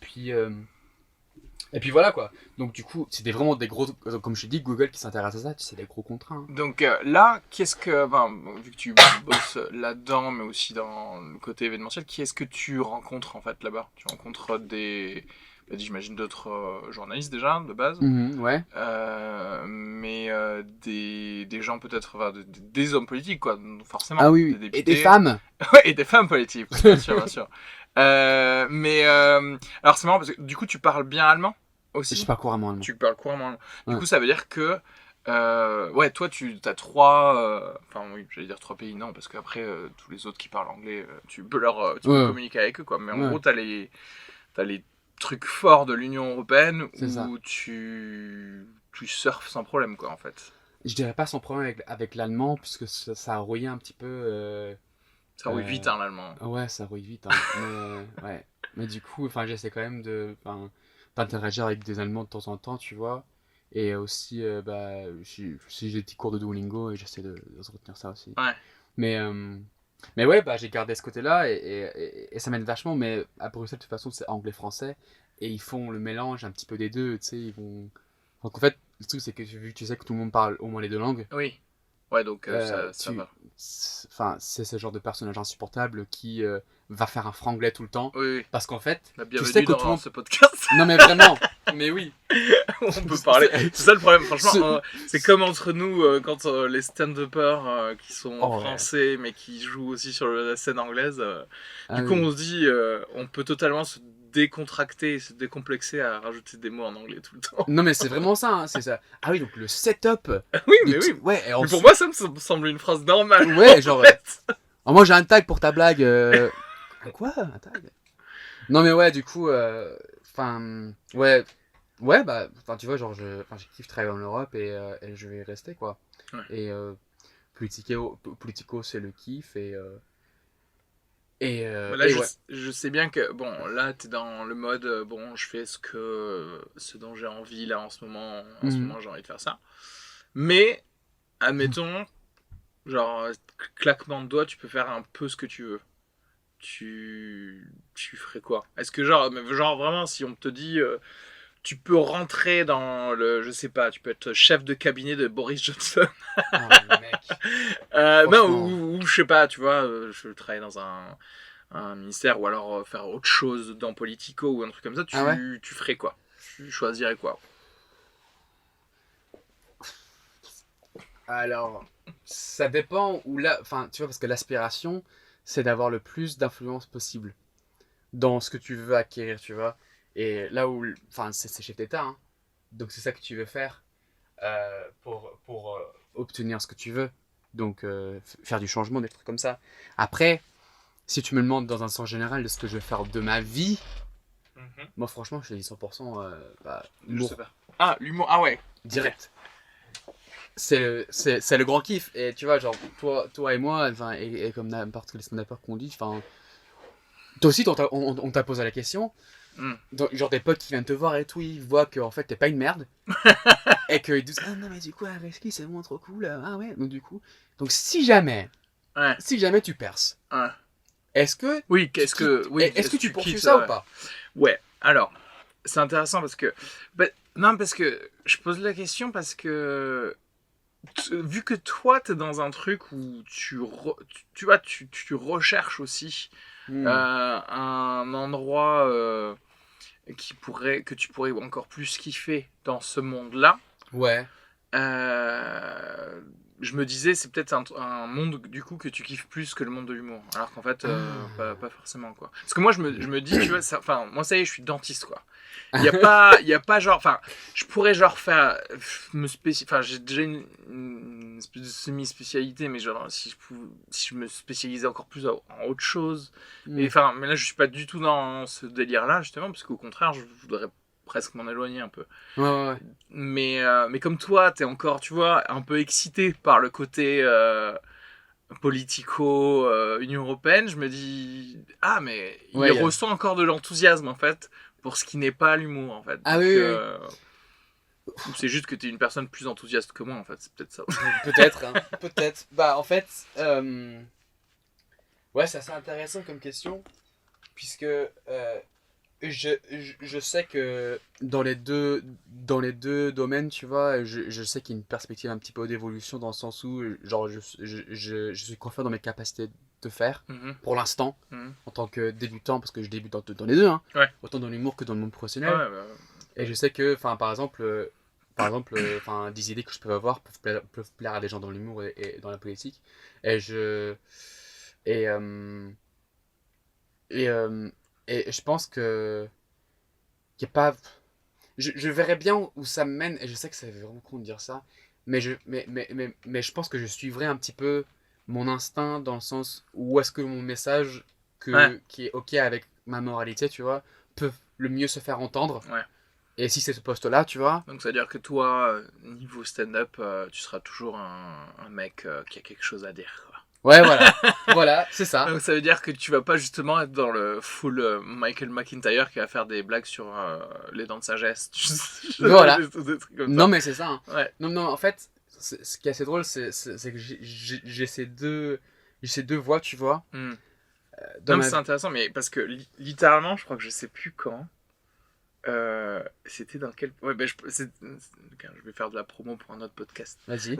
puis voilà quoi. Donc du coup, c'était vraiment des gros, comme je te dis, Google qui s'intéresse à ça, c'est des gros contrats. Hein. Donc là, qu'est-ce que, vu que tu bosses là-dedans, mais aussi dans le côté événementiel, qui est-ce que tu rencontres en fait là-bas? Tu rencontres j'imagine d'autres journalistes déjà de base, mais des gens peut-être, des hommes politiques quoi, forcément. Ah oui, des députés, et des femmes. Ouais, et des femmes politiques, bien sûr, bien sûr. Alors c'est marrant parce que du coup tu parles bien allemand aussi. Je parle couramment allemand. Tu parles couramment allemand. Du coup ça veut dire que toi tu as trois, j'allais dire 3 pays, non, parce qu'après tous les autres qui parlent anglais, tu peux communiquer avec eux quoi. Mais en gros t'as les trucs forts de l'Union européenne où tu surfes sans problème quoi en fait. Je dirais pas sans problème avec l'allemand puisque ça a rouillé un petit peu Ça rouille vite, hein, l'allemand. Ouais, ça rouille vite. Hein. Mais, ouais. Mais du coup, enfin, j'essaie quand même d'interagir avec des Allemands de temps en temps, tu vois. Et aussi, bah, si j'ai des petits cours de Duolingo et j'essaie de retenir ça aussi. Ouais. Mais, euh, mais ouais, bah, j'ai gardé ce côté-là et ça m'aide vachement. Mais à Bruxelles, de toute façon, c'est anglais-français. Et ils font le mélange un petit peu des deux, tu sais. Ils vont... Donc en fait, le truc, c'est que vu que tu sais que tout le monde parle au moins les deux langues, Oui. Ouais, donc ça va. enfin, c'est ce genre de personnage insupportable qui va faire un franglais tout le temps. Oui, oui. Parce qu'en fait, Bah, tu bienvenue sais que dans tout le monde... ce podcast. Non mais vraiment, mais oui. On peut parler. C'est ça le problème, franchement. Ce- C'est comme entre nous quand les stand-uppers qui sont Oh, ouais. français mais qui jouent aussi sur la scène anglaise. Ah Du coup, oui. on se dit, on peut totalement se décontracter et se décomplexer à rajouter des mots en anglais tout le temps. Non mais c'est vraiment ça, hein, c'est ça. Ah oui, donc le setup. Oui, de mais oui. Ouais, et Mais pour moi, ça me semble une phrase normale. Ouais, en genre... fait. Oh, moi j'ai un tag pour ta blague. Quoi? Un tag? Non mais ouais, du coup... Enfin... ouais. Ouais, bah... Enfin, tu vois, genre, je kiffe travailler en Europe et je vais y rester, quoi. Ouais. Et Politico, c'est le kiff Mais là, ouais. je sais bien que, bon, là, t'es dans le mode, bon, je fais ce dont j'ai envie, là, en ce moment. En ce Mhm. moment, j'ai envie de faire ça. Mais, admettons, genre, claquement de doigts, tu peux faire un peu ce que tu veux. Tu ferais quoi? Est-ce que, genre, mais genre, vraiment, si on te dit, tu peux rentrer dans le, je sais pas, tu peux être chef de cabinet de Boris Johnson. Oh, mec. Non, Franchement. ou je sais pas, tu vois, je travaille dans un ministère ou alors faire autre chose dans Politico ou un truc comme ça, Ah ouais? tu ferais quoi? Tu choisirais quoi? Alors, ça dépend où là... Enfin, tu vois, parce que l'aspiration, c'est d'avoir le plus d'influence possible dans ce que tu veux acquérir, tu vois. Et là où... Enfin, c'est chef d'État, hein. Donc c'est ça que tu veux faire pour obtenir ce que tu veux. Donc faire du changement, des trucs comme ça. Après, si tu me demandes dans un sens général de ce que je vais faire de ma vie, moi franchement, je te dis 100% Je humour sais pas. Ah, l'humour, ah ouais. direct. C'est le grand kiff. Et tu vois, genre, toi et moi, enfin, et comme n'importe quel stand-upper qu'on dit, enfin, toi aussi, on t'a posé la question. Mm. Donc, genre, des potes qui viennent te voir et tout, ils voient que en fait, t'es pas une merde. Et qu'ils disent, ah non, mais du coup, Areski, c'est vraiment trop cool. Ah ouais, donc du coup. Donc, si jamais Ouais. tu perces, Ouais. est-ce que. Oui, qu'est-ce que. Oui, Est-ce que tu poursuis quittes, ça ou pas? Ouais, alors, c'est intéressant parce que. Bah, non, parce que je pose la question parce que. Vu que toi, t'es dans un truc où tu vois, tu recherches aussi un endroit que tu pourrais encore plus kiffer dans ce monde-là. Ouais. Je me disais, c'est peut-être un monde du coup que tu kiffes plus que le monde de l'humour. Alors qu'en fait, pas forcément quoi. Parce que moi, je me dis, tu vois, enfin, moi ça y est, je suis dentiste quoi. Il y a pas genre, enfin, je pourrais genre faire, enfin, j'ai déjà une espèce de semi-spécialité, mais genre, si je me spécialisais encore plus en autre chose. Et enfin, mais là, je suis pas du tout dans ce délire-là, justement, parce qu'au contraire, je voudrais presque m'en éloigner un peu. Ouais. Mais comme toi, t'es encore, tu vois, un peu excité par le côté politico, Union Européenne, je me dis, ah, mais il Ouais, ressent encore de l'enthousiasme, en fait, pour ce qui n'est pas l'humour, en fait. Ah Donc, oui. ou c'est juste que t'es une personne plus enthousiaste que moi, en fait, c'est peut-être ça. Peut-être, hein. Peut-être. Bah, en fait, ouais, c'est assez intéressant comme question. Puisque je sais que dans les deux domaines, tu vois, je sais qu'il y a une perspective un petit peu d'évolution dans le sens où, genre, je suis confiant dans mes capacités de faire, Mhm, pour l'instant, mhm. en tant que débutant, parce que je débute dans les deux, hein, Ouais. autant dans l'humour que dans le monde Ouais, professionnel. bah, Et je sais que, enfin, par exemple, des idées que je peux avoir peuvent plaire à des gens dans l'humour et dans la politique. Et je. Et. Et, et je pense que. Qu'il y a pas. Je verrais bien où ça me mène, et je sais que ça fait vraiment con de dire ça, mais je pense que je suivrai un petit peu mon instinct dans le sens où est-ce que mon message, Ouais. qui est ok avec ma moralité, tu vois, peut le mieux se faire entendre. Ouais. Et si c'est ce poste-là, tu vois. Donc, ça veut dire que toi, niveau stand-up, tu seras toujours un mec qui a quelque chose à dire, quoi. Ouais, voilà. Voilà, c'est ça. Donc ça veut dire que tu vas pas justement être dans le full Michael McIntyre qui va faire des blagues sur les dents de sagesse. Voilà. Des trucs comme Non, ça. mais c'est ça. Hein. Ouais. Non, en fait, ce qui est assez drôle, c'est que j'ai ces deux voix, tu vois. Hmm. Dans Non, mais ma c'est intéressant, mais parce que littéralement, je crois que je sais plus quand. C'était dans quel. Ouais, ben je vais faire de la promo pour un autre podcast. Vas-y,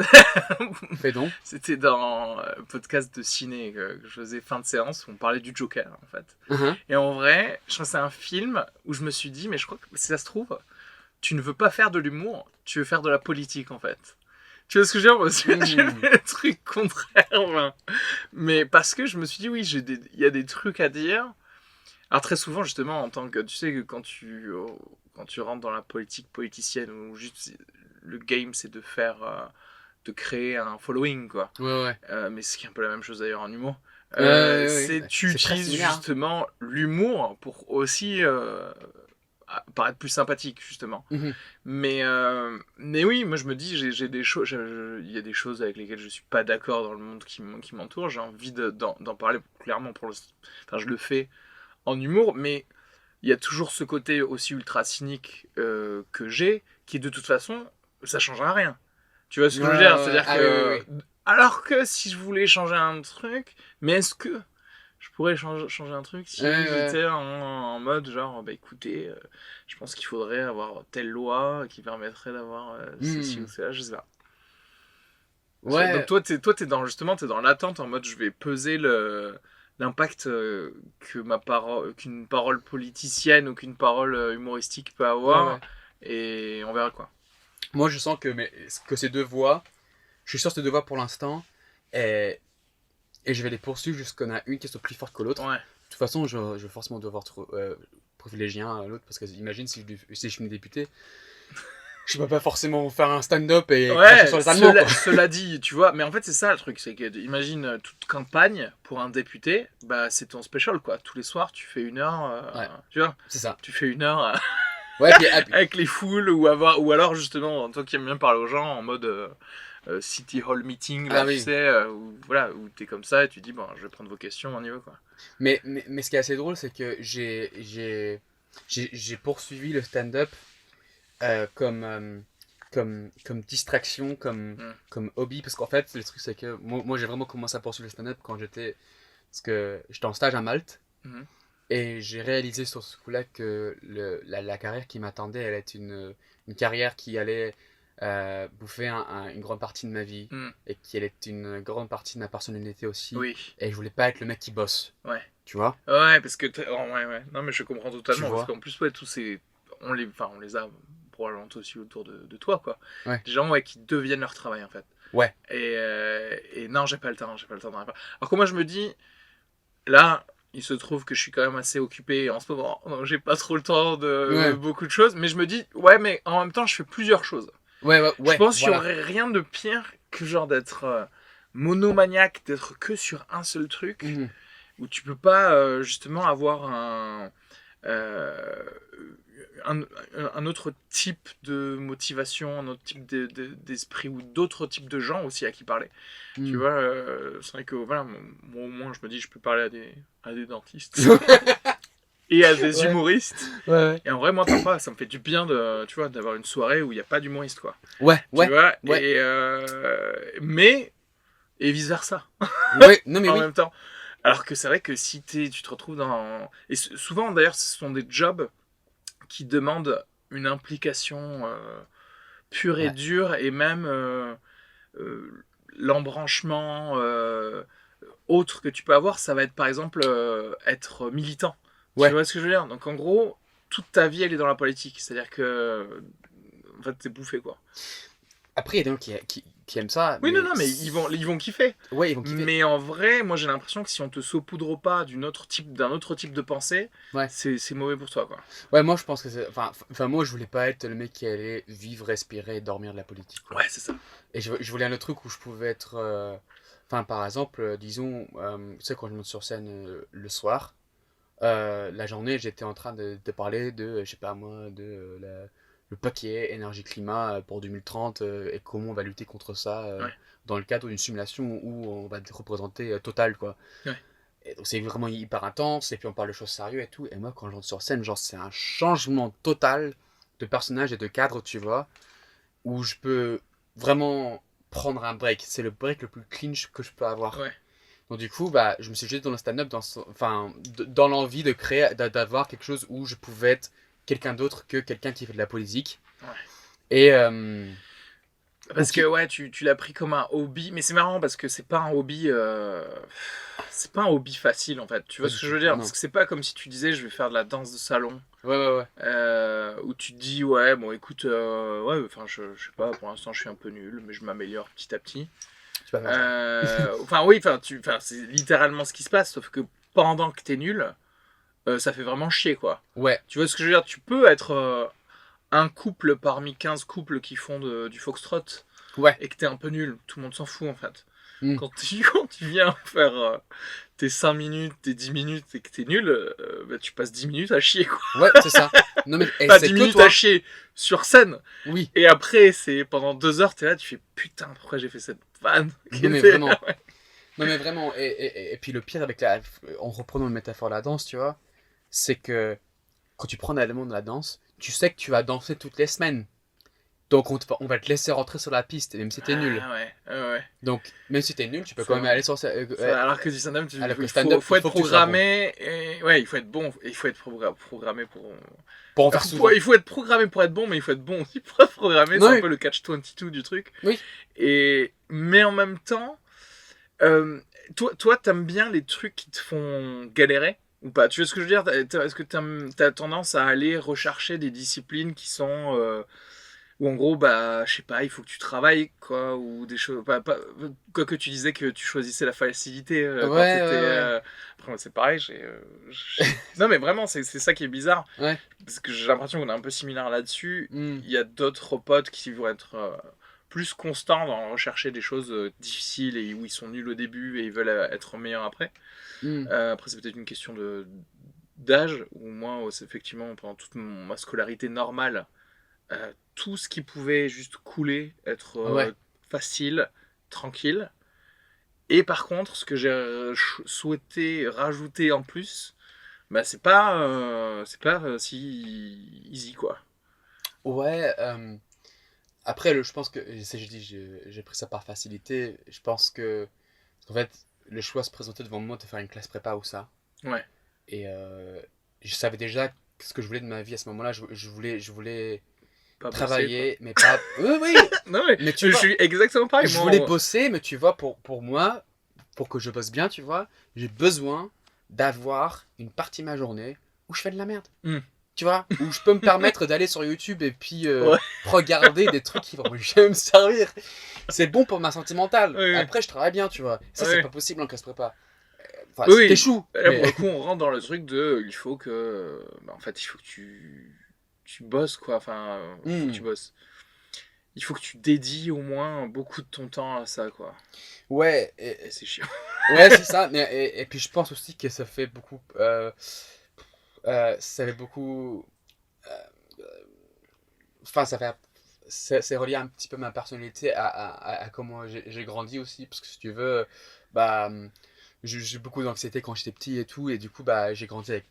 fais donc. C'était dans un podcast de ciné que je faisais fin de séance où on parlait du Joker en fait. Uh-huh. Et en vrai, je crois que c'est un film où je me suis dit, mais je crois que si ça se trouve, tu ne veux pas faire de l'humour, tu veux faire de la politique en fait. Tu vois ce que je veux dire? Parce que j'ai fait le truc contraire. Enfin. Mais parce que je me suis dit, oui, il y a des trucs à dire. Alors très souvent, justement, en tant que... Tu sais que quand tu rentres dans la politique politicienne, ou juste le game, c'est de faire... de créer un following, quoi. Ouais. Mais ce qui est un peu la même chose d'ailleurs en humour. Ouais. Tu C'est très utilises similaire, hein. justement l'humour pour aussi paraître plus sympathique, justement. Mhm. Mais oui, moi je me dis, j'ai des choses, il y a des choses avec lesquelles je suis pas d'accord dans le monde qui m'entoure. J'ai envie d'en parler clairement enfin, je le fais en humour, mais il y a toujours ce côté aussi ultra cynique que j'ai, qui de toute façon, ça changera rien. Tu vois ce que je veux dire? C'est-à-dire que... oui. Alors que si je voulais changer un truc, mais est-ce que je pourrais changer un truc si j'étais en mode genre, bah écoutez, je pense qu'il faudrait avoir telle loi qui permettrait d'avoir ceci ou cela, je sais pas. Ouais. Donc toi, t'es dans l'attente en mode je vais peser l'impact qu'une parole politicienne ou qu'une parole humoristique peut avoir, et on verra quoi. Moi, je sens que ces deux voix, je suis sûr que ces deux voix pour l'instant, et je vais les poursuivre jusqu'à qu'on a une qui soit plus forte que l'autre. Ouais. De toute façon, je vais forcément devoir privilégier un à l'autre, parce que imagine si je suis député, je peux pas forcément faire un stand-up et cracher sur les Allemands. Cela dit, tu vois, mais en fait c'est ça le truc, c'est que imagine toute campagne pour un député, bah c'est ton special quoi. Tous les soirs tu fais 1 heure, tu vois. C'est ça. Tu fais 1 heure Puis, avec les foules ou alors justement toi qui aimes bien parler aux gens en mode City Hall meeting, là, tu sais, où t'es comme ça et tu dis bon je vais prendre vos questions, on y va quoi. Mais ce qui est assez drôle, c'est que j'ai poursuivi le stand-up comme distraction, comme hobby, parce qu'en fait, le truc, c'est que moi j'ai vraiment commencé à poursuivre le stand-up parce que j'étais en stage à Malte, et j'ai réalisé sur ce coup-là que la carrière qui m'attendait, elle était une carrière qui allait bouffer une grande partie de ma vie, et qui allait être une grande partie de ma personnalité aussi, et je voulais pas être le mec qui bosse. Tu vois? Ouais, parce que ouais. Non mais je comprends totalement, parce qu'en plus tous ces on les a probablement aussi autour de toi quoi. Des gens qui deviennent leur travail en fait. Et non, j'ai pas le temps d'en avoir. Alors que moi je me dis là, il se trouve que je suis quand même assez occupé en ce moment, donc j'ai pas trop le temps de beaucoup de choses, mais je me dis mais en même temps je fais plusieurs choses. Je pense qu'il y aurait rien de pire que genre d'être monomaniaque, d'être que sur un seul truc, où tu peux pas justement avoir un autre type de motivation, un autre type d'esprit, ou d'autres types de gens aussi à qui parler. Tu vois, c'est vrai que voilà, moi au moins je me dis je peux parler à des dentistes et à des humoristes. Et en vrai, moi ça me fait du bien tu vois, d'avoir une soirée où il n'y a pas d'humoriste quoi. Tu vois, et vice versa. Non mais en même temps. Alors que c'est vrai que si tu te retrouves dans... Et souvent, d'ailleurs, ce sont des jobs qui demandent une implication pure et dure, et même l'embranchement autre que tu peux avoir, ça va être, par exemple, être militant. Tu vois ce que je veux dire? Donc, en gros, toute ta vie, elle est dans la politique. C'est-à-dire que... En fait, t'es bouffé, quoi. Après, il y a des gens qui aiment ça. Oui, non, mais ils vont kiffer. Ouais, ils vont kiffer. Mais en vrai, moi j'ai l'impression que si on te saupoudre pas d'un autre type de pensée, c'est mauvais pour toi, quoi. Ouais, moi je pense que c'est... Enfin, moi je voulais pas être le mec qui allait vivre, respirer, dormir de la politique. Ouais, c'est ça. Et je voulais un autre truc où je pouvais être... Enfin, par exemple, disons, tu sais, quand je monte sur scène le soir, la journée, j'étais en train de parler de, je sais pas moi, de le paquet énergie-climat pour 2030 et comment on va lutter contre ça dans le cadre d'une simulation où on va représenter Total, quoi. Ouais. Et donc c'est vraiment hyper intense, et puis on parle de choses sérieuses et tout. Et moi, quand je rentre sur scène, genre, c'est un changement total de personnage et de cadre, tu vois, où je peux vraiment prendre un break. C'est le break le plus clinch que je peux avoir. Ouais. Donc du coup, bah, je me suis jeté dans le stand-up, dans l'envie de créer, d'avoir quelque chose où je pouvais être quelqu'un d'autre que quelqu'un qui fait de la politique. Ouais. Et parce que ouais, tu l'as pris comme un hobby, mais c'est marrant parce que c'est pas un hobby facile en fait. Tu vois ce que je veux dire? Parce que c'est pas comme si tu disais je vais faire de la danse de salon. Ouais. Où tu te dis ouais, bon écoute, ouais, enfin je sais pas, pour l'instant je suis un peu nul, mais je m'améliore petit à petit. Enfin oui, c'est littéralement ce qui se passe, sauf que pendant que t'es nul, ça fait vraiment chier quoi. Ouais. Tu vois ce que je veux dire? Tu peux être un couple parmi 15 couples qui font du foxtrot, ouais, et que t'es un peu nul, tout le monde s'en fout en fait. Mm. Quand tu viens faire tes 5 minutes, tes 10 minutes et que t'es nul, bah, tu passes 10 minutes à chier quoi. Ouais, c'est ça. Non, mais, enfin, 10 minutes à chier sur scène. Oui. Et après, c'est pendant 2 heures, t'es là, tu fais putain, pourquoi j'ai fait cette vanne? Non, mais vraiment. Non, mais vraiment. Et puis le pire avec en reprenant une métaphore de la danse, tu vois, c'est que quand tu prends un élément de la danse, tu sais que tu vas danser toutes les semaines. Donc on va te laisser rentrer sur la piste, même si t'es nul. Ouais. Donc même si t'es nul, tu peux quand même aller sur alors que du stand-up, il faut être programmé. Et, ouais, il faut être bon. Il faut être programmé pour en faire souvent. Il faut être programmé pour être bon, mais il faut être bon aussi pour être programmé. C'est un peu le catch-22 du truc. Oui. Mais en même temps, toi, t'aimes bien les trucs qui te font galérer ou pas? Tu vois ce que je veux dire? Est-ce que t'as tendance à aller rechercher des disciplines qui sont ou en gros, bah, je sais pas, il faut que tu travailles, quoi, ou des choses. Quoi que tu disais que tu choisissais la facilité quand t'étais. Après, c'est pareil, non, mais vraiment, c'est ça qui est bizarre. Ouais. Parce que j'ai l'impression qu'on est un peu similaire là-dessus. Mm. Il y a d'autres potes qui vont être plus constants dans rechercher des choses difficiles et où ils sont nuls au début et ils veulent être meilleurs après. Mm. Après, c'est peut-être une question d'âge, ou moi, effectivement, pendant toute ma scolarité normale, tout ce qui pouvait juste couler, être facile, tranquille. Et par contre, ce que j'ai souhaité rajouter en plus, bah c'est pas si easy quoi. Ouais. Après, je pense que j'ai pris ça par facilité. Je pense que en fait, le choix se présentait devant moi de faire une classe prépa ou ça. Ouais. Et je savais déjà ce que je voulais de ma vie à ce moment-là. Je voulais pas travailler, bosser, mais pas. Oui. Non, mais je suis exactement pareil. Je voulais bosser, mais tu vois, pour moi, pour que je bosse bien, tu vois, j'ai besoin d'avoir une partie de ma journée où je fais de la merde. Tu vois, où je peux me permettre d'aller sur YouTube et puis regarder des trucs qui vont jamais me servir. C'est bon pour ma santé mentale. Après, je travaille bien, tu vois. Ça, c'est pas possible en classe prépa. Enfin, t'échoues. Là, pour le coup, on rentre dans le truc de il faut que. En fait, il faut que tu bosses, quoi. Enfin, il faut que tu bosses. Il faut que tu dédies au moins beaucoup de ton temps à ça, quoi. Ouais. Et c'est chiant. Ouais, c'est ça. Et puis, je pense aussi que ça fait beaucoup. Ça fait beaucoup. Enfin, c'est relié un petit peu ma personnalité à comment j'ai grandi aussi. Parce que si tu veux, bah, j'ai beaucoup d'anxiété quand j'étais petit et tout. Et du coup, bah, j'ai grandi avec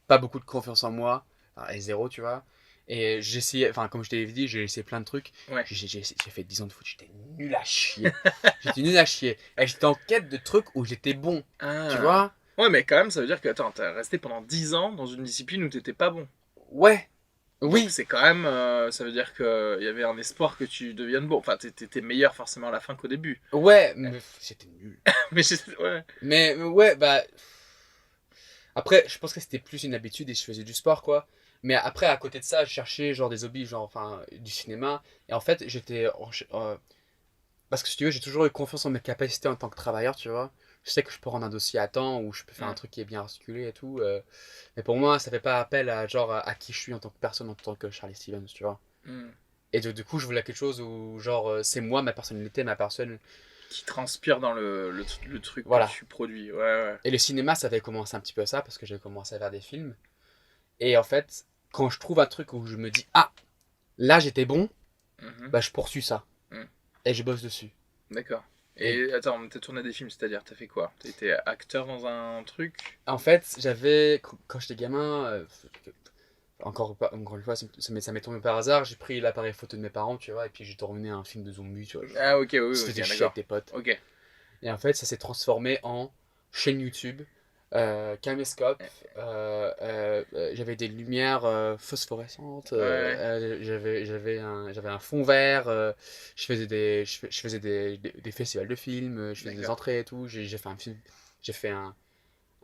pas beaucoup de confiance en moi. Et zéro, tu vois. Et j'ai essayé, enfin, comme je t'avais dit, j'ai essayé plein de trucs. Ouais. J'ai fait 10 ans de foot, j'étais nul à chier. J'étais nul à chier. Et j'étais en quête de trucs où j'étais bon. Tu vois? Ouais, mais quand même, ça veut dire que t'as resté pendant 10 ans dans une discipline où t'étais pas bon. Ouais. Oui. Donc c'est quand même. Ça veut dire qu'il y avait un espoir que tu deviennes bon. Enfin, t'étais meilleur forcément à la fin qu'au début. Ouais, mais j'étais nul. Ouais. Mais ouais, bah. Après, je pense que c'était plus une habitude et je faisais du sport, quoi. Mais après, à côté de ça, je cherchais genre des hobbies, genre, enfin, du cinéma. Et en fait, parce que si tu veux, j'ai toujours eu confiance en mes capacités en tant que travailleur, tu vois. Je sais que je peux rendre un dossier à temps ou je peux faire un truc qui est bien articulé et tout. Mais pour moi, ça fait pas appel à genre à qui je suis en tant que personne, en tant que Charlie Stevens, tu vois. Et du coup, je voulais quelque chose où genre c'est moi, ma personnalité, ma personne. Qui transpire dans le truc voilà. que tu produis. Ouais. Et le cinéma, ça avait commencé un petit peu à ça parce que j'ai commencé à faire des films. Et en fait, quand je trouve un truc où je me dis, ah, Là, j'étais bon, Mhm. bah je poursuis ça. Mhm. Et je bosse dessus. D'accord. Et attends, t'as tourné des films, c'est-à-dire, t'as fait quoi? T'as été acteur dans un truc? En fait, quand j'étais gamin, encore une fois, ça m'est tombé par hasard, j'ai pris l'appareil photo de mes parents, tu vois, et puis j'ai tourné un film de zombie, tu vois. Ah, ok, oui, Se ok, faisait chier d'accord. avec tes potes. Ok. Et en fait, ça s'est transformé en chaîne YouTube, caméscope, j'avais des lumières phosphorescentes, Ouais. j'avais un fond vert, je faisais des festivals de films, je faisais des D'accord. entrées et tout. J'ai fait un film, j'ai fait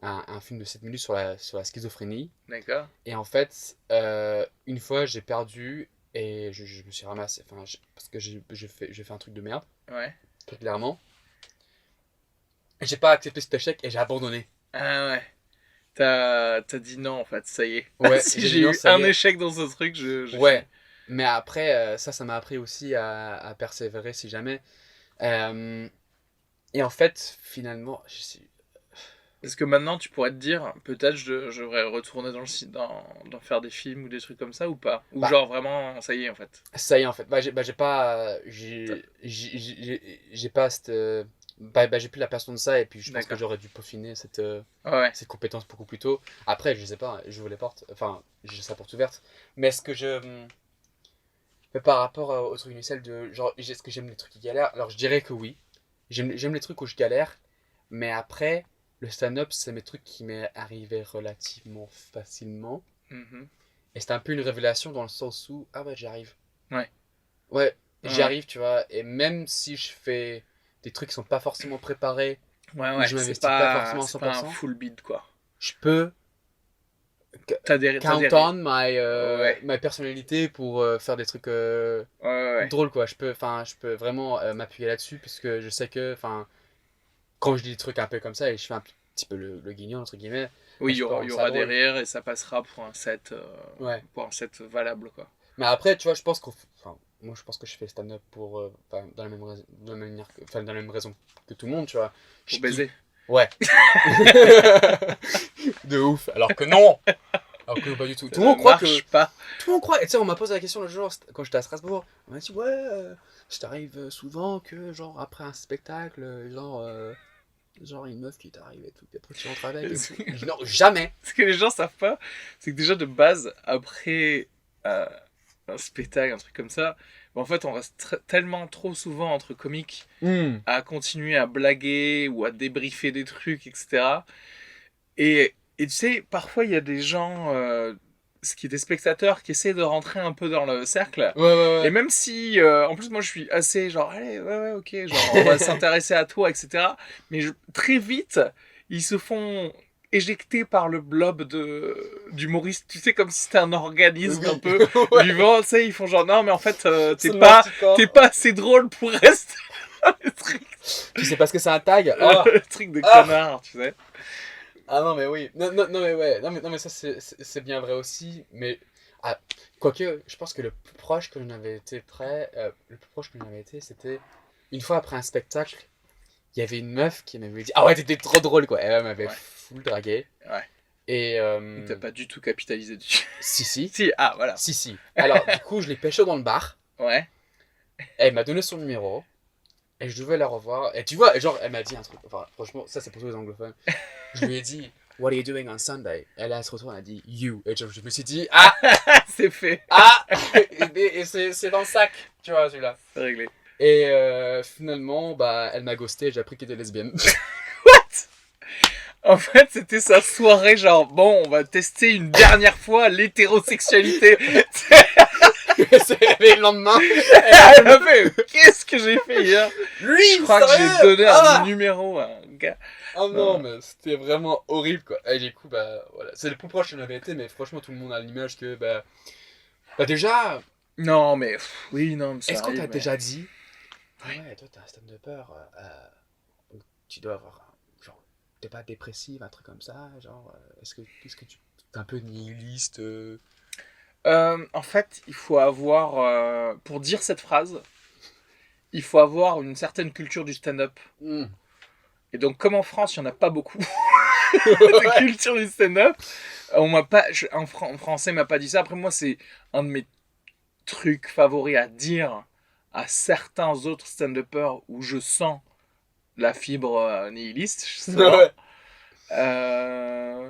un film de 7 minutes sur la schizophrénie. D'accord. Et en fait, une fois, j'ai perdu et je me suis ramassé, enfin, parce que j'ai fait un truc de merde, Ouais. très clairement. J'ai pas accepté cet échec et j'ai abandonné. Ah ouais. T'as dit non en fait, ça y est. Ouais, Si j'ai dit j'ai non, eu ça y un est. échec dans ce truc, je Ouais, finis. mais après, ça m'a appris aussi à persévérer si jamais. Euh, et en fait, finalement, Parce que maintenant tu pourrais te dire, peut-être je devrais retourner dans faire des films ou des trucs comme ça ou pas. Ou bah, genre vraiment, ça y est en fait. ça y est en fait. J'ai pas, j'ai pas cette, j'ai plus la passion de ça et puis je pense que D'accord. j'aurais dû peaufiner Ouais. cette compétence beaucoup plus tôt. Après, je sais pas, j'ouvre les portes, enfin, j'ai laisse la porte ouverte. Mais est-ce que mais par rapport au truc initial de genre, est-ce que j'aime les trucs qui galèrent? Alors je dirais que oui. J'aime les trucs où je galère, mais après, le stand-up, c'est mes trucs qui m'est arrivé relativement facilement. Mhm. Et c'est un peu une révélation dans le sens où, ah ouais, j'y arrive. Ouais. Ouais, j'y Ouais. arrive, tu vois. Et même si je fais des trucs qui sont pas forcément préparés, Ouais, où ouais. je m'investis pas forcément à C'est pas un 100%, full beat quoi. je peux T'as count des. on Ouais. ma personnalité pour faire des trucs Ouais, ouais, ouais. drôles, quoi. Je peux vraiment m'appuyer là-dessus, puisque je sais que, enfin, quand je dis des trucs un peu comme ça et je fais un petit peu le guignol, entre guillemets, Oui, bah, je peux il y rendre ça aura des drôle. rires et ça passera Ouais. pour un set valable quoi. Mais après, tu vois, je pense enfin, moi, je pense que je fais le stand-up pour, enfin, dans la même manière enfin, dans la même raison que tout le monde, tu vois. Pour Je kiffe. baiser. Ouais. De ouf. Alors que non. Alors que non, pas du tout. Ça ne marche pas. Tout le monde croit. Et tu sais, on m'a posé la question le jour, quand j'étais à Strasbourg. On m'a dit, ouais, ça t'arrive souvent que, genre, après un spectacle, genre une meuf qui t'arrive et tout, puis après tu rentres avec et tout. Je dis, non, jamais. Ce que les gens savent pas, c'est que déjà de base, après euh, un spectacle, un truc comme ça, en fait, on reste tellement trop souvent entre comiques à continuer à blaguer ou à débriefer des trucs, etc. Et tu sais, parfois il y a des gens, ce qui est des spectateurs, qui essaient de rentrer un peu dans le cercle. Ouais, ouais, Et ouais. même si, en plus, moi je suis assez genre, allez, ouais, ouais, ok, genre, on va s'intéresser à toi, etc. Mais très vite, ils se font éjecter par le blob d'humoristes, tu sais, comme si c'était un organisme un Oui. peu Ouais. vivant, tu sais, ils font genre, non, mais en fait, C'est le marticorn. t'es pas assez drôle pour rester dans le truc, Tu sais parce que c'est un tag. Oh. le truc de Ah. connard, tu sais. Ah non, mais oui. Non, non, non mais ouais. Non, mais ça, c'est bien vrai aussi. Mais, ah, quoique, je pense que le plus proche que j'en avais été le plus proche que j'en avais été, c'était une fois après un spectacle, il y avait une meuf qui m'avait dit, ah ouais, t'étais trop drôle, quoi. Elle m'avait Ouais. full dragué. Ouais. Et, T'as pas du tout capitalisé dessus. si, si. Si, ah, voilà. Si, si. Alors, du coup, je l'ai pécho dans le bar. Ouais. Elle m'a donné son numéro. Et je devais la revoir. Et tu vois, genre, elle m'a dit un truc. Enfin, franchement, ça, c'est pour tous les anglophones. Je lui ai dit, what are you doing on Sunday? Elle se retourne, elle a dit, you. Et je me suis dit, ah, C'est fait. ah, et c'est dans le sac, tu vois, celui-là. C'est réglé. Et finalement, bah, elle m'a ghosté, j'ai appris qu'elle était lesbienne. En fait, c'était sa soirée, genre, bon, on va tester une dernière fois l'hétérosexualité. Elle s'est réveillée le lendemain. Elle m'a fait, qu'est-ce que j'ai fait hier? Lui, Je crois que sérieux j'ai donné Ah un numéro à un gars. Oh non, mais c'était vraiment horrible, quoi. Et du coup, bah, voilà. C'est le plus proche que j'en avais été, mais franchement, tout le monde a l'image que, bah déjà, Non, mais oui, non, mais ça est-ce qu'on arrive, t'a mais- déjà dit, Oui. ouais, toi, t'as un stand-upper, tu dois avoir, genre, t'es pas dépressive, un truc comme ça, genre, est-ce que tu t'es un peu nihiliste En fait, il faut avoir, pour dire cette phrase, il faut avoir une certaine culture du stand-up. Et donc, comme en France, il n'y en a pas beaucoup de culture du stand-up, un français m'a pas dit ça. Après, moi, c'est un de mes truc favori à dire à certains autres stand-uppers où je sens la fibre nihiliste, Ouais. euh,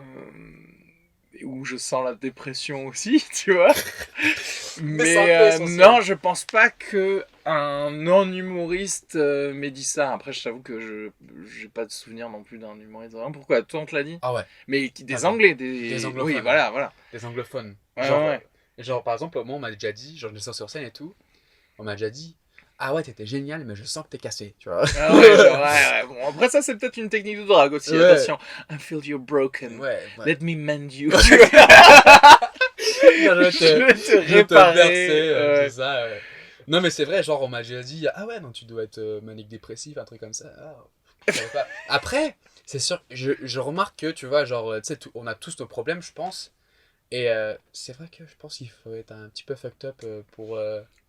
où je sens la dépression aussi, tu vois. Mais c'est Mais un peu essentiel. non, je pense pas que un non-humoriste m'ait dit ça. Après, je t'avoue que je j'ai pas de souvenir non plus d'un humoriste. Pourquoi? Toi, on te l'a dit? Ah ouais, Mais des Attends. Anglais, Des anglophones, Oui, ouais. voilà. les anglophones. Ouais, genre, ouais. genre, par exemple, moi, on m'a déjà dit, genre, je descends sur scène et tout, on m'a déjà dit, ah ouais, t'étais génial, mais je sens que t'es cassé, tu vois. Ah ouais, genre, ouais. Bon, après, ça, c'est peut-être une technique de drague aussi. Ouais. Attention. I feel you're broken. Ouais, Let me mend you. Non, Je vais te je te réparer. bercer, Ouais. c'est ça. Ouais. Non, mais c'est vrai, genre, on m'a déjà dit, ah ouais, non, tu dois être manique-dépressif, un truc comme ça. Ah, je savais pas. Après, c'est sûr, je remarque que, tu vois, genre, tu sais, on a tous nos problèmes, je pense. Et c'est vrai que je pense qu'il faut être un petit peu fucked up pour.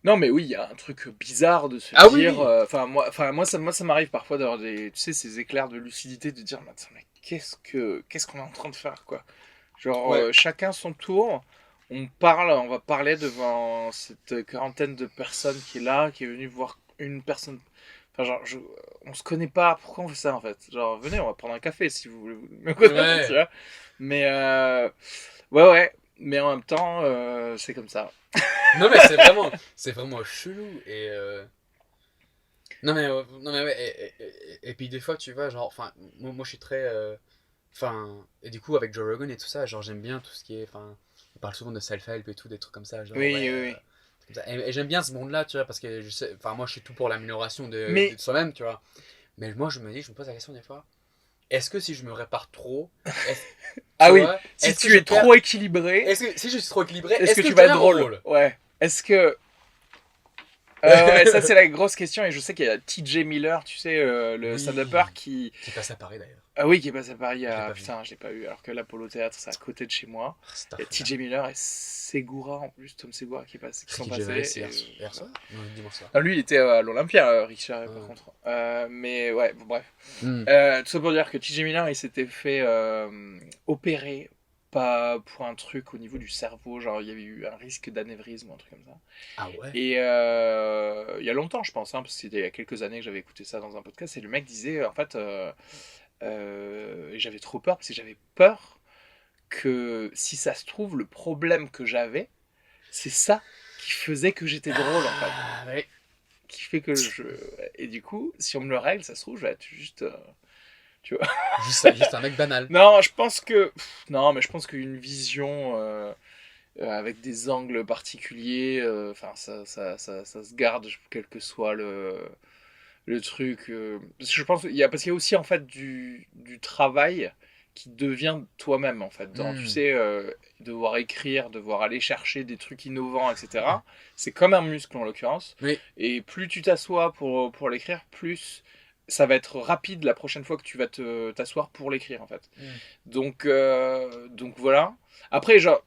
Non, mais oui, il y a un truc bizarre de se Ah oui, dire. oui. Moi, ça m'arrive parfois d'avoir tu sais, ces éclairs de lucidité, de dire, mais attends, mais qu'est-ce qu'on est en train de faire, quoi. Genre, Ouais. chacun son tour. On va parler devant cette quarantaine de personnes qui est là, qui est venue voir une personne. Enfin, genre, on se connaît pas. Pourquoi on fait ça, en fait? Genre, venez, on va prendre un café si vous voulez me connaître, Ouais. tu vois. Mais, ouais. Mais en même temps, c'est comme ça. Non, mais c'est vraiment chelou. Et. Non, mais ouais. Et puis, des fois, tu vois, genre, enfin, moi je suis très. Enfin, et du coup, avec Joe Rogan et tout ça, genre, j'aime bien tout ce qui est. Enfin, on parle souvent de self-help et tout, des trucs comme ça. Genre, Oui, ouais. oui. Comme ça. Et j'aime bien ce monde-là, tu vois, parce que je sais. Enfin, moi, je suis tout pour l'amélioration Mais de soi-même, tu vois. Mais moi, je me pose la question des fois. Est-ce que si je me répare trop. ah Tu oui, vois, si est-ce que tu je es perds- trop équilibré, Est-ce que si je suis trop équilibré, est-ce que tu je vas être deviens drôle? drôle? Ouais. Est-ce que ouais, ça c'est la grosse question et je sais qu'il y a TJ Miller, tu sais, le Oui. stand-upper qui passe à Paris d'ailleurs. ah oui, qui est passé à Paris. Je l'ai pas vu. Putain, je l'ai pas eu. Alors que l'Apollo Théâtre, c'est à côté de chez moi. C'est Il y a TJ Miller et Segura en plus, Tom Segura qui sont Ricky Gervais, passés. hier soir? Non, dimanche soir. Ah, lui, il était à l'Olympia, Richard, par Ouais. contre. Mais ouais, bon, bref. Hmm. Tout ça pour dire que TJ Miller, il s'était fait opérer pas pour un truc au niveau du cerveau, genre il y avait eu un risque d'anévrisme ou un truc comme ça. Ah ouais? Et il y a longtemps, je pense, hein, parce que c'était il y a quelques années que j'avais écouté ça dans un podcast, et le mec disait, en fait, et j'avais trop peur, parce que j'avais peur que, si ça se trouve, le problème que j'avais, c'est ça qui faisait que j'étais drôle, en fait. Ah ouais. Qui fait que Et du coup, si on me le règle, ça se trouve, je vais être juste... tu vois. Juste un mec banal. Non, je pense que... Non, mais je pense qu'une vision... avec des angles particuliers, enfin ça se garde quel que soit le truc. Parce que je pense parce qu'il y a aussi en fait du travail qui devient toi-même en fait. Tu sais, devoir écrire, devoir aller chercher des trucs innovants, etc. C'est comme un muscle en l'occurrence. Oui. Et plus tu t'assois pour l'écrire, plus ça va être rapide la prochaine fois que tu vas t'asseoir pour l'écrire en fait. Donc voilà. Après genre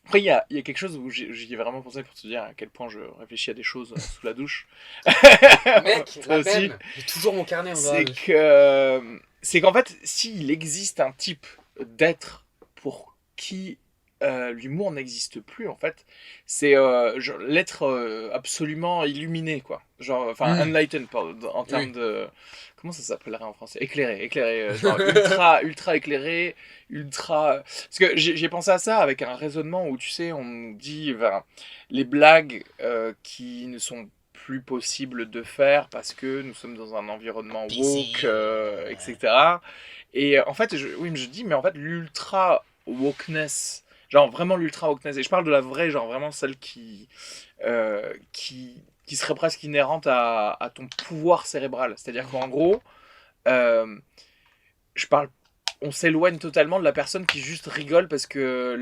Après, il y a quelque chose où j'y ai vraiment pensé pour te dire à quel point je réfléchis à des choses sous la douche. Mec, Toi la aussi. même. J'ai toujours mon carnet en bas. C'est qu'en fait, s'il existe un type d'être pour qui l'humour n'existe plus, en fait, c'est l'être absolument illuminé, quoi. Genre, enfin, enlightened, en termes de... Comment ça s'appellerait en français? Éclairé, genre ultra éclairé, ultra... Parce que j'ai pensé à ça avec un raisonnement où, tu sais, on nous dit les blagues qui ne sont plus possibles de faire parce que nous sommes dans un environnement woke, etc. Et en fait, oui, je dis, mais en fait, l'ultra wokeness, genre vraiment l'ultra wokeness, et je parle de la vraie, genre vraiment celle qui serait presque inhérente à ton pouvoir cérébral. C'est-à-dire qu'en gros, on s'éloigne totalement de la personne qui juste rigole parce que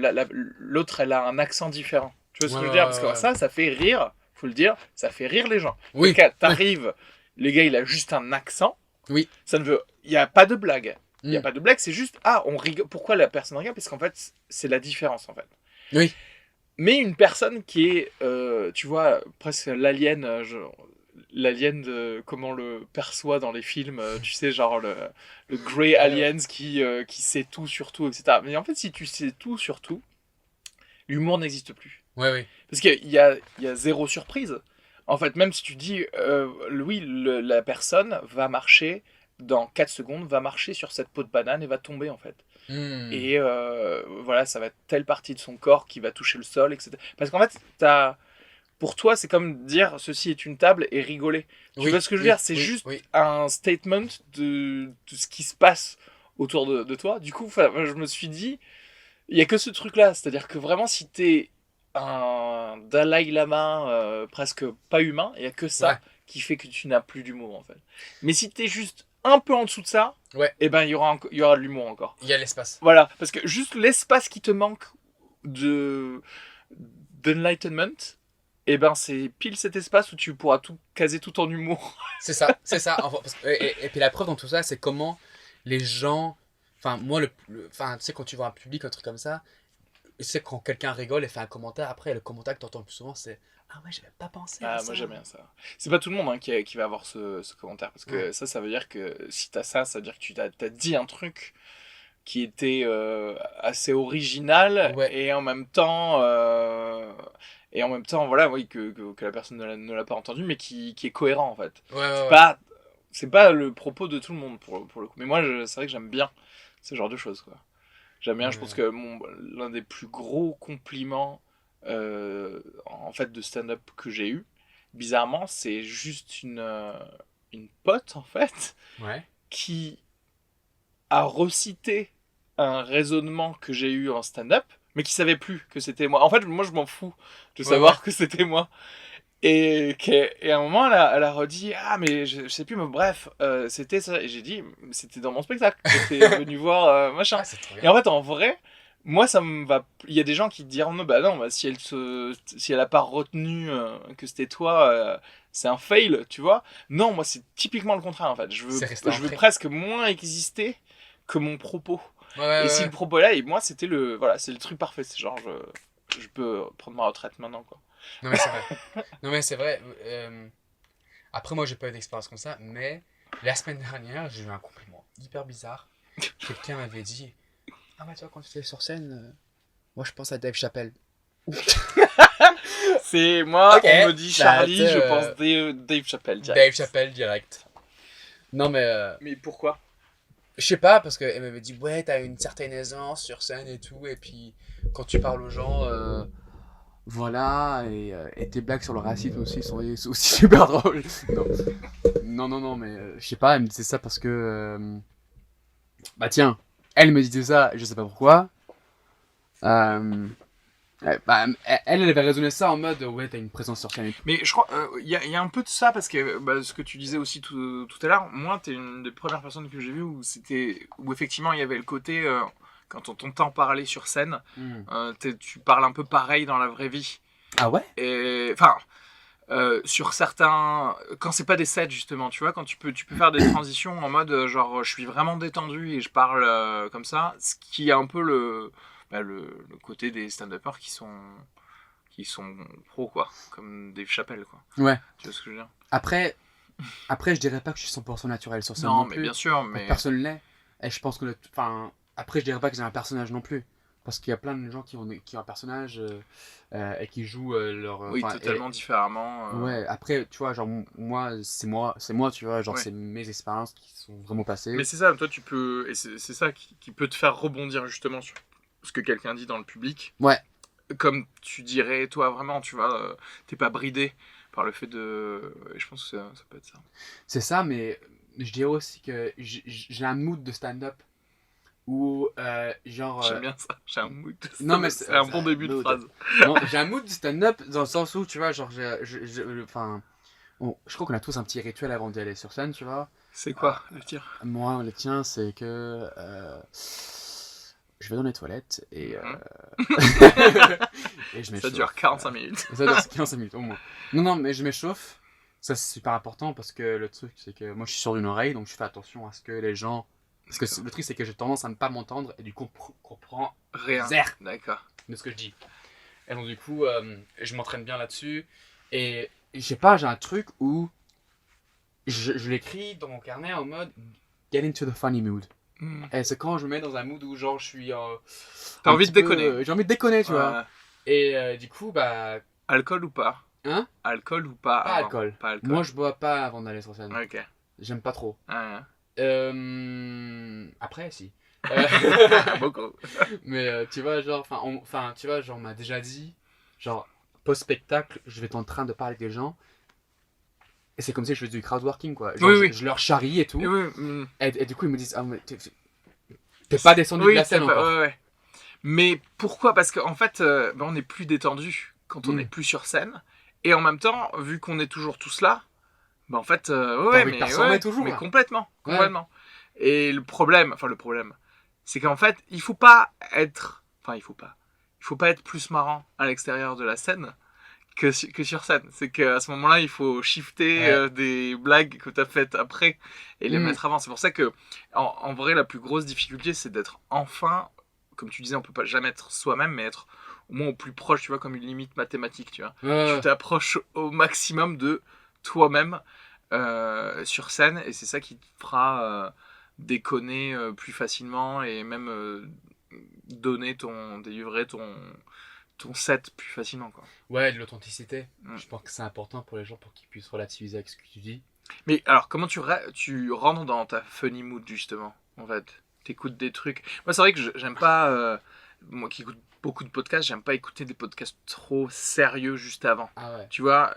l'autre, elle a un accent différent. Tu vois ce que je veux dire? Parce que ça fait rire, faut le dire, ça fait rire les gens. Oui. T'arrives, le gars, il a juste un accent. Oui. Il n'y a pas de blague. Il n'y a pas de blague, c'est juste, on rigole. Pourquoi la personne rigole? Parce qu'en fait, c'est la différence, en fait. Oui. Mais une personne qui est, tu vois, presque l'alien, comment on le perçoit dans les films, tu sais, genre le Grey Aliens qui sait tout sur tout, etc. Mais en fait, si tu sais tout sur tout, l'humour n'existe plus. Ouais, oui. Parce qu'il y a zéro surprise. En fait, même si tu dis, oui, la personne va marcher, dans 4 secondes, va marcher sur cette peau de banane et va tomber, en fait. Et voilà, ça va être telle partie de son corps qui va toucher le sol, etc. Parce qu'en fait, pour toi, c'est comme dire ceci est une table et rigoler. Tu vois ce que je veux dire? C'est juste un statement de ce qui se passe autour de toi. Du coup, je me suis dit, il n'y a que ce truc-là. C'est-à-dire que vraiment, si t'es un Dalai Lama presque pas humain, il n'y a que ça qui fait que tu n'as plus d'humour, en fait. Mais si t'es juste un peu en dessous de ça, et ben il y aura de l'humour encore. Il y a l'espace. Voilà, parce que juste l'espace qui te manque d'enlightenment, et ben c'est pile cet espace où tu pourras tout caser tout en humour. C'est ça. Enfin, et puis la preuve dans tout ça, c'est comment les gens... Enfin, moi, enfin, tu sais, quand tu vois un public, un truc comme ça, tu sais, quand quelqu'un rigole et fait un commentaire, après, le commentaire que tu entends le plus souvent, c'est « Ah ouais, j'avais pas pensé à ça ». Moi, j'aime bien ça. C'est pas tout le monde hein, qui va avoir ce commentaire, parce que ça veut dire que si t'as ça, ça veut dire que tu t'as dit un truc qui était assez original, et en même temps... voilà, oui, que la personne ne l'a pas entendu, mais qui est cohérent, en fait. C'est pas le propos de tout le monde, pour le coup. Mais moi, c'est vrai que j'aime bien ce genre de choses, quoi. J'aime bien, je pense que l'un des plus gros compliments en fait, de stand-up que j'ai eu, bizarrement, c'est juste une pote, en fait, qui a recité un raisonnement que j'ai eu en stand-up, mais qui savait plus que c'était moi. En fait, moi, je m'en fous de savoir que c'était moi. Et à un moment, elle a redit « Ah, mais je sais plus, mais bref, c'était ça. » Et j'ai dit « C'était dans mon spectacle. J'étais venu voir machin. » Et en fait, en vrai, moi, ça me va... Il y a des gens qui diront « Bah non, bah, si elle a pas retenu que c'était toi, c'est un fail, tu vois. » Non, moi, c'est typiquement le contraire, en fait. Je veux presque moins exister que mon propos. Et si le propos est là, et moi, c'est le truc parfait. C'est genre, je peux prendre ma retraite maintenant, quoi. Non mais c'est vrai. Non mais c'est vrai. Après moi j'ai pas eu d'expérience comme ça, mais la semaine dernière j'ai eu un compliment hyper bizarre. Quelqu'un m'avait dit « Ah bah tu vois quand tu étais sur scène, moi je pense à Dave Chappelle. » C'est moi, on me dit Charlie, je pense Dave Chappelle direct. Dave Chappelle direct. Non mais... Mais pourquoi? Je sais pas, parce qu'elle m'avait dit « Ouais t'as une certaine aisance sur scène et tout, et puis quand tu parles aux gens... Voilà, et tes blagues sur le racisme aussi sont aussi super drôles. » Non, mais je sais pas, elle me disait ça parce que... bah tiens, elle me disait ça, je sais pas pourquoi. Elle avait raisonné ça en mode, ouais, t'as une présence sur scène. Mais je crois, y a un peu de ça, parce que ce que tu disais aussi tout à l'heure, moi, t'es une des premières personnes que j'ai vues où effectivement il y avait le côté... quand on t'entend parler sur scène, tu parles un peu pareil dans la vraie vie. Ah ouais? Et enfin, sur certains, quand c'est pas des sets justement, tu vois, quand tu peux faire des transitions en mode genre je suis vraiment détendu et je parle comme ça, ce qui est un peu le côté des stand-uppers qui sont pros, quoi, comme Dave Chappelle, quoi. Ouais. Tu vois ce que je veux dire? Après, je dirais pas que je suis 100% naturel sur scène non plus. Mais bien sûr, mais personne l'est. Et je pense que après, je dirais pas que j'ai un personnage non plus. Parce qu'il y a plein de gens qui ont un personnage et qui jouent leur... oui, totalement différemment. Ouais, après, tu vois, genre, moi, c'est moi, tu vois, genre, c'est mes expériences qui sont vraiment passées. Mais c'est ça, toi, tu peux... Et c'est ça qui peut te faire rebondir, justement, sur ce que quelqu'un dit dans le public. Ouais. Comme tu dirais, toi, vraiment, tu vois, t'es pas bridé par le fait de... Et je pense que ça peut être ça. C'est ça, mais je dirais aussi que j'ai un mood de stand-up. Ou genre... J'aime bien ça, j'ai un mood de stand-up. Non, mais c'est un bon début de phrase. Non, j'ai un mood de stand-up dans le sens où, tu vois, genre, enfin... je crois qu'on a tous un petit rituel avant d'y aller sur scène, tu vois. C'est quoi, le tien? Moi, le tien, c'est que... je vais dans les toilettes et... et je m'échauffe. Ça dure 45 minutes. Ça dure 45 minutes, au moins. Non, mais je m'échauffe. Ça, c'est super important parce que le truc, c'est que moi, je suis sur une oreille, donc je fais attention à ce que les gens... Parce que le truc, c'est que j'ai tendance à ne pas m'entendre et du coup, on comprend rien. D'accord. De ce que je dis. Et donc, du coup, je m'entraîne bien là-dessus. Et je sais pas, j'ai un truc où je l'écris dans mon carnet en mode get into the funny mood. Et c'est quand je me mets dans un mood où, genre, je suis. T'as envie de déconner. J'ai envie de déconner, tu vois. Et du coup, bah. Alcool ou pas? Hein? Alcool ou pas? Pas alcool. Pas alcool. Moi, je bois pas avant d'aller sur scène. Ok. J'aime pas trop. Ah, Après, si. beaucoup. Mais tu vois, genre, tu vois, genre, on m'a déjà dit, genre, post-spectacle, je vais être en train de parler avec des gens. Et c'est comme si je faisais du crowdworking, quoi. Genre, Oui. je leur charrie et tout. Oui. Et du coup, ils me disent, ah, mais t'es pas descendu de la scène encore. Ouais. Mais pourquoi? Parce qu'en fait, on est plus détendu quand on n'est plus sur scène. Et en même temps, vu qu'on est toujours tous là, en fait, toujours, mais là. complètement. Et le problème, c'est qu'en fait, il faut pas être plus marrant à l'extérieur de la scène que sur scène. C'est qu'à ce moment-là, il faut shifter des blagues que tu as faites après et les mettre avant. C'est pour ça que, en vrai, la plus grosse difficulté, c'est d'être enfin, comme tu disais, on peut pas jamais être soi-même, mais être au moins au plus proche, tu vois, comme une limite mathématique, tu vois. Tu t'approches au maximum de toi-même sur scène, et c'est ça qui te fera déconner plus facilement et même délivrer ton set plus facilement, quoi. Ouais, de l'authenticité. Je pense que c'est important pour les gens pour qu'ils puissent relativiser avec ce que tu dis. Mais alors, comment tu rentres dans ta funny mood, justement, en fait? T'écoutes des trucs. Moi, c'est vrai que j'aime pas... moi qui écoute beaucoup de podcasts, j'aime pas écouter des podcasts trop sérieux juste avant. Ah ouais. Tu vois,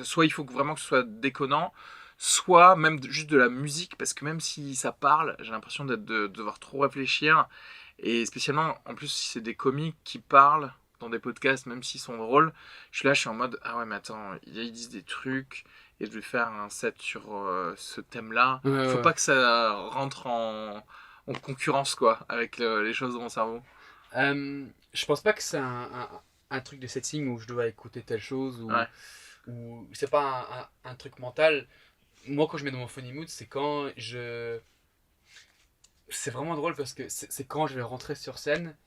soit il faut vraiment que ce soit déconnant, soit même juste de la musique, parce que même si ça parle, j'ai l'impression de devoir trop réfléchir. Et spécialement, en plus, si c'est des comiques qui parlent dans des podcasts, même s'ils sont drôles, je suis en mode, ah ouais, mais attends, ils disent des trucs, et je vais faire un set sur ce thème-là. Faut pas que ça rentre en concurrence, quoi, avec les choses de mon cerveau. Je pense pas que c'est un truc de setting où je dois écouter telle chose, ou c'est pas un truc mental. Moi, quand je mets dans mon funny mood, c'est quand c'est vraiment drôle parce que c'est quand je vais rentrer sur scène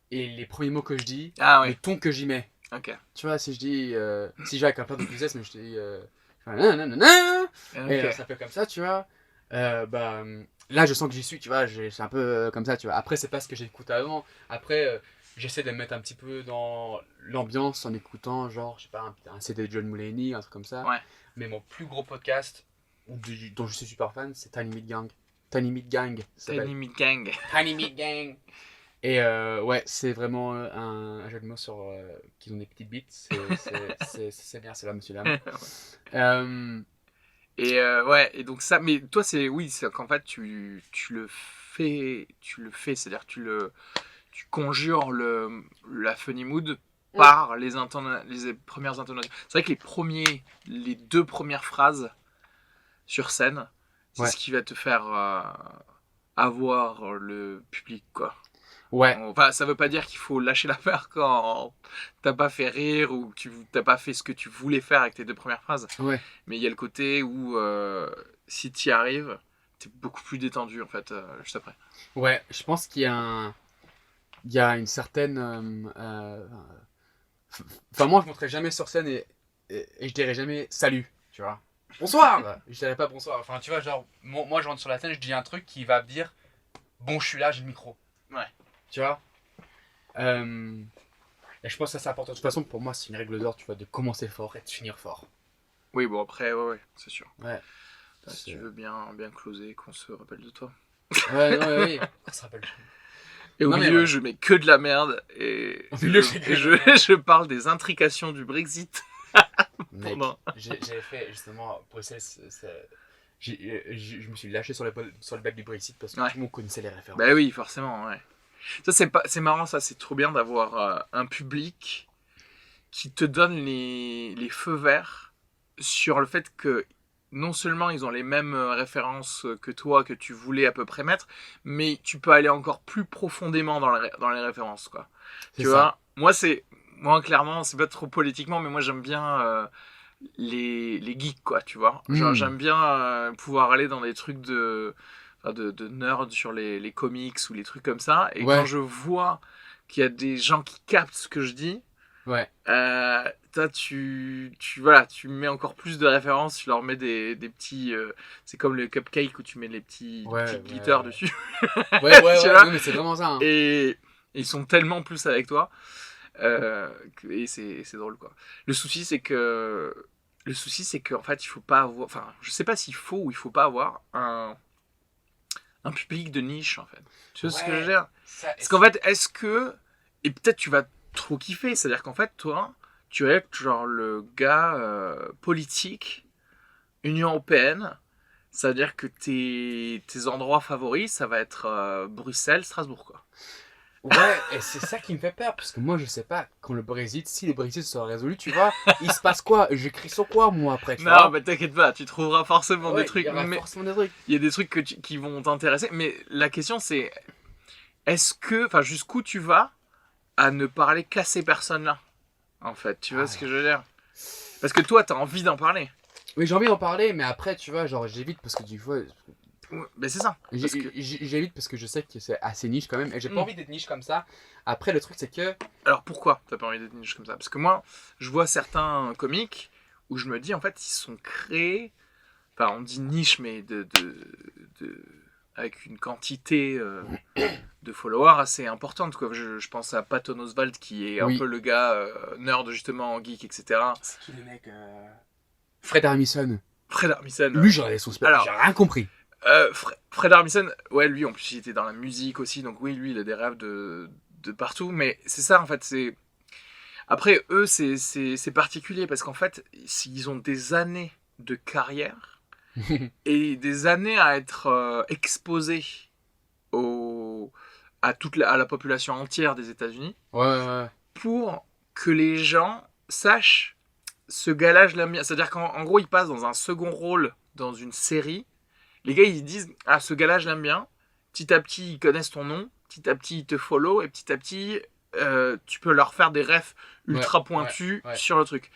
et les premiers mots que je dis, le ton que j'y mets. Ok. Tu vois, si je dis, si j'ai avec un peu de plus mais je te dis, et ça fait comme ça, tu vois. Là, je sens que j'y suis, tu vois, c'est un peu comme ça, tu vois. Après, c'est pas ce que j'écoute avant. Après, j'essaie de me mettre un petit peu dans l'ambiance en écoutant, genre, je sais pas, un CD de John Mulaney, un truc comme ça. Ouais. Mais mon plus gros podcast, dont je suis super fan, c'est Tiny Meat Gang. Tiny Meat Gang. Tiny Meat Gang. Tiny Meat Gang. Et ouais, c'est vraiment un jeu de mots sur qu'ils ont des petites bites. C'est bien, c'est là, monsieur dame. Et donc ça, mais toi, c'est qu'en fait, tu le fais, c'est-à-dire tu conjures la funny mood par les premières intonations. C'est vrai que les 2 premières phrases sur scène, c'est ce qui va te faire avoir le public, quoi. Ouais. Enfin, ça veut pas dire qu'il faut lâcher l'affaire quand t'as pas fait rire ou que t'as pas fait ce que tu voulais faire avec tes 2 premières phrases. Ouais. Mais il y a le côté où si t'y arrives, t'es beaucoup plus détendu, en fait, juste après. Ouais, je pense qu'il y a une certaine... Enfin, moi, je monterai jamais sur scène et je dirais jamais salut, tu vois. Bonsoir. Je dirais pas bonsoir. Enfin, tu vois, genre, moi, je rentre sur la scène, je dis un truc qui va me dire, bon, je suis là, j'ai le micro. Ouais. Tu vois. Et je pense que ça, c'est important. De toute façon, pour moi, c'est une règle d'or, tu vois, de commencer fort et de finir fort. Oui, bon, après, ouais, c'est sûr. Ouais. Si tu veux bien closer, qu'on se rappelle de toi. Ouais, non, oui. On se rappelle. Et au milieu, je mets que de la merde et je parle des intrications du Brexit. Mec, j'avais fait justement Bruxelles. Je me suis lâché sur le bac du Brexit parce que tout le monde connaissait les références. Bah oui, forcément, ouais. Ça, c'est marrant, ça, c'est trop bien d'avoir un public qui te donne les feux verts sur le fait que non seulement ils ont les mêmes références que toi, que tu voulais à peu près mettre, mais tu peux aller encore plus profondément dans les références, quoi. Tu vois, moi, clairement, c'est pas trop politiquement, mais moi, j'aime bien les geeks, quoi, tu vois. Genre, j'aime bien pouvoir aller dans des trucs de nerd sur les comics ou les trucs comme ça. Et quand je vois qu'il y a des gens qui captent ce que je dis, toi, tu mets encore plus de références, tu leur mets des petits... c'est comme le cupcake où tu mets les petits glitters dessus. Ouais, non, mais c'est vraiment ça. Hein. Et ils sont tellement plus avec toi. Et c'est drôle, quoi. Le souci, c'est que en fait, il faut pas avoir... Enfin, je sais pas s'il faut ou il faut pas avoir un public de niche, en fait. Tu vois ce que je veux dire? Parce qu'en fait, est-ce que... Et peut-être tu vas trop kiffer. C'est-à-dire qu'en fait, toi, tu vas être genre le gars politique, Union Européenne. Ça veut dire que tes endroits favoris, ça va être Bruxelles, Strasbourg, quoi. Ouais, et c'est ça qui me fait peur, parce que moi je sais pas, quand le Brexit, si le Brexit sera résolu, tu vois, il se passe quoi? J'écris sur quoi moi après, tu Non, vois? mais t'inquiète pas, tu trouveras forcément Ouais, des trucs. il y aura Mais forcément des trucs. il y a des trucs qui vont t'intéresser. Mais la question, c'est est-ce que, enfin, jusqu'où tu vas à ne parler qu'à ces personnes-là, en fait. Tu vois ce que je veux dire? Parce que toi, t'as envie d'en parler. Oui, j'ai envie d'en parler, mais après, tu vois, genre j'évite parce que du coup, Ouais, ben c'est ça. Parce que... j'évite parce que je sais que c'est assez niche quand même, et j'ai pas Mm. envie d'être niche comme ça. Après, le truc c'est que. Alors pourquoi t'as pas envie d'être niche comme ça? Parce que moi, je vois certains comiques où je me dis, en fait, ils sont créés. Enfin, on dit niche, mais avec une quantité de followers assez importante, quoi. Je pense à Patton Oswalt, qui est un Oui. peu le gars nerd, justement, geek, etc. C'est qui le mec Fred Armisen. Fred Armisen. Lui, j'aurais son spectacle, Alors, j'ai rien compris. Fred Armisen, ouais, lui, en plus, il était dans la musique aussi, donc oui, lui, il a des rêves de partout, mais c'est ça, en fait, c'est... Après, eux, c'est particulier, parce qu'en fait, ils ont des années de carrière, et des années à être exposés à la population entière des États-Unis, Ouais. pour que les gens sachent ce gars-là, je l'aime bien. C'est-à-dire qu'en gros, il passe dans un second rôle dans une série. Les gars, ils disent, ah, ce gars-là, je l'aime bien. Petit à petit, ils connaissent ton nom. Petit à petit, ils te follow. Et petit à petit, tu peux leur faire des refs ultra pointus ouais. sur le truc.